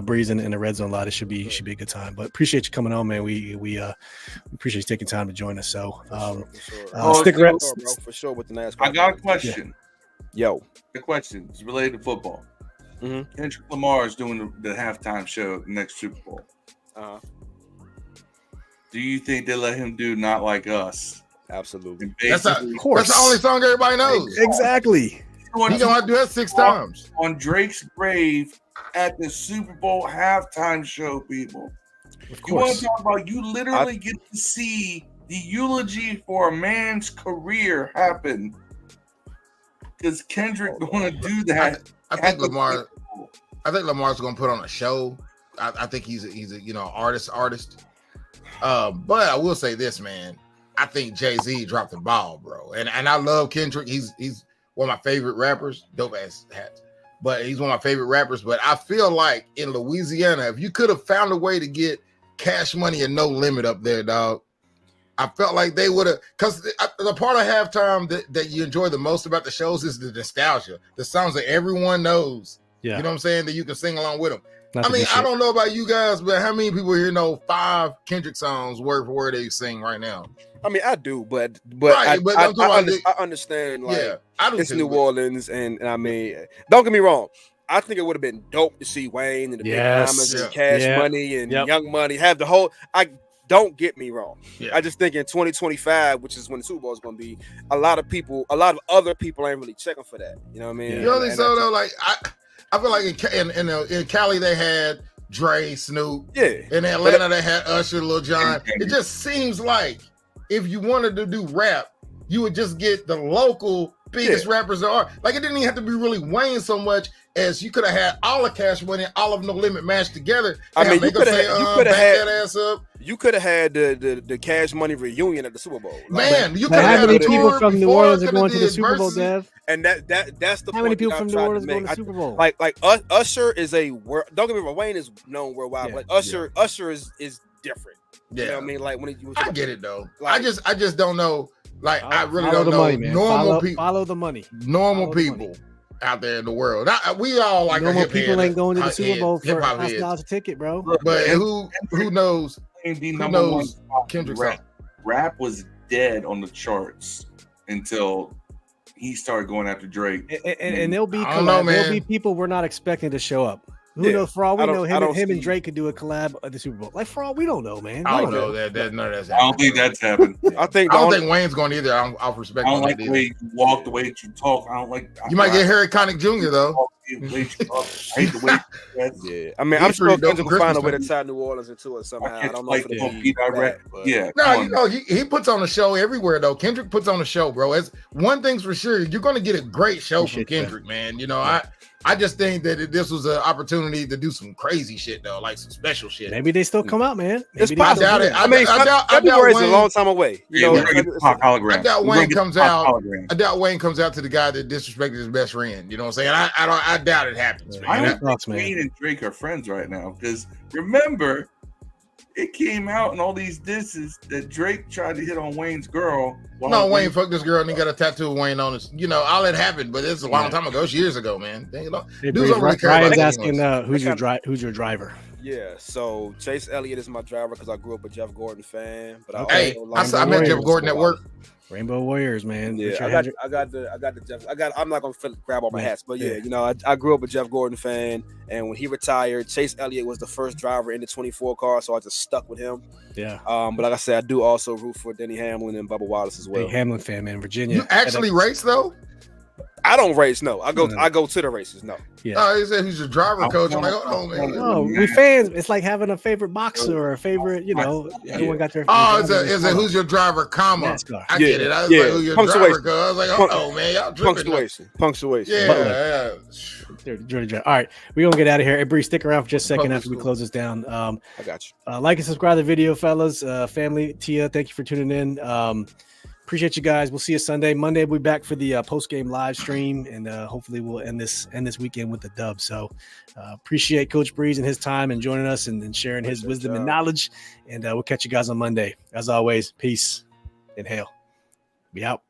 Breeze, in the red zone lot. It should be a good time. But appreciate you coming on, man. We appreciate you taking time to join us. So stick around. For sure with the NASCAR. I got a question. Yo. The question is related to football. Mm-hmm. Kendrick Lamar is doing the halftime show next Super Bowl. Do you think they let him do Not Like Us? Absolutely. That's the only song everybody knows. Exactly. You know I do that 6 times. On Drake's grave at the Super Bowl halftime show, people. You want to talk about, you literally get to see the eulogy for a man's career happen because Kendrick want to do that. I think Lamar's going to put on a show. I think he's a artist. But I will say this, man. I think Jay-Z dropped the ball, bro. And I love Kendrick. He's one of my favorite rappers. Dope ass hats. But he's one of my favorite rappers. But I feel like in Louisiana, if you could have found a way to get Cash Money and No Limit up there, dog, I felt like they would have, because the part of halftime that you enjoy the most about the shows is the nostalgia, the songs that everyone knows. Yeah. You know what I'm saying? That you can sing along with them. I don't know about you guys, but how many people here know 5 Kendrick songs word for word they sing right now? I mean, I do, but right, I understand. Like, I do. It's New Orleans, and I mean, don't get me wrong. I think it would have been dope to see Wayne and the Big Mamas and Cash Money and Young Money have the whole. Don't get me wrong. Yeah. I just think in 2025, which is when the Super Bowl is going to be, a lot of other people ain't really checking for that. You know what I mean? You know what I mean? Though, like I feel like in Cali they had Dre, Snoop. Yeah. In Atlanta they had Usher, Lil Jon. It just seems like if you wanted to do rap, you would just get the local biggest rappers there are. Like, it didn't even have to be really Wayne so much as you could have had all of Cash Money, all of No Limit mashed together. I mean, you could have had that ass up. You could have had the Cash Money reunion at the Super Bowl. Man, you could have had how many people from New Orleans are going to the Super Bowl, Dev? And that's the how many people from New Orleans going to the Super Bowl? Like Usher is don't get me wrong, Wayne is known worldwide. But Usher is different. Yeah. You know what I mean? Like I get it though. Like, I just don't know. Like I really follow don't the know money, man. normal people. Follow the money. Normal Follow the people money. out there in the world. We all like Normal a hip people head, ain't going to the hip Super Bowl for hip-hop heads. $1,000 a ticket, bro. Look, But and who knows? the Who number one knows spot in Kendrick's rap. song? Rap was dead on the charts until he started going after Drake. And there'll be I don't know, collabs. There'll man. be people we're not expecting to show up. Who Yeah. knows? For all we I don't- know, I don't him and see- Drake could do a collab at the Super Bowl. Like for all we don't know, man. I We don't know that none of that's I don't happening. think that's happened. I think I don't think Wayne's going either. I'll respect I don't on like that the either. way you walk, the way that you talk. I don't like. You might get Harry Connick Jr. though. The way you talk. I hate the way you dress. Yeah, I mean, He's I'm sure pretty dope Kendrick for will find a way Christmas, to tie New Orleans into it somehow. I I can't don't know like if it'll the be beat I bad, read. but Yeah, No, come you know he puts on a show everywhere though. Kendrick puts on a show, bro. It's one thing's for sure. You're going to get a great show from Appreciate that. Kendrick, man. You know, I just think that this was an opportunity to do some crazy shit though, like some special shit. Maybe they still come out, man. It's Maybe they I still doubt do it. that. I mean, I doubt February's a Wayne- long time away. Yeah, we're gonna get the pop hologram. I doubt We're gonna Wayne get the comes pop out. hologram. I doubt Wayne comes out to the guy that disrespected his best friend. You know what I'm saying? I doubt it happens, Yeah. I man. don't think man. Wayne and Drake are friends right now because remember, it came out in all these disses that Drake tried to hit on Wayne's girl. No, Wayne fucked this girl and he got a tattoo of Wayne on his. You know, all that happened, but it's a long time ago. It's years ago, man. They, Hey, dudes Breeze, don't really care about Ryan's that asking anyways. who's your driver? Yeah, so Chase Elliott is my driver because I grew up a Jeff Gordon fan. But Okay. Hey, also I like met Jeff Warriors. Gordon at work. Rainbow Warriors, man. Yeah, Richard I Hendrick. got the Jeff. I'm not gonna grab all my Yeah, hats, but yeah. yeah, you know, I grew up a Jeff Gordon fan, and when he retired, Chase Elliott was the first driver in the 24 car, so I just stuck with him. Yeah. But like I said, I do also root for Denny Hamlin and Bubba Wallace as well. Big Hamlin fan, man. Virginia. You actually race though? I don't race, no. I go No. to the races, no. Yeah. Oh, he said who's your driver coach. I'm like, hold on, man. No, we fans. It's like having a favorite boxer or a favorite, you know, everyone got their. Oh, is it who's your driver, comma? NASCAR. I get it. I was Yeah. like, who's your Punctuation. driver? Cause I was like, oh man, y'all tripping. Punctuation. Yeah. All right, we're gonna get out of here. Hey, Bree, stick around for just a second Okay, after we cool. close this down. I got you. Like and subscribe to the video, fellas. Family, Tia, thank you for tuning in. Appreciate you guys. We'll see you Sunday. Monday, we'll be back for the post game live stream, and hopefully we'll end this weekend with the dub. So appreciate Coach Breeze and his time and joining us and sharing his wisdom and knowledge. And we'll catch you guys on Monday. As always, peace and hail. Be out.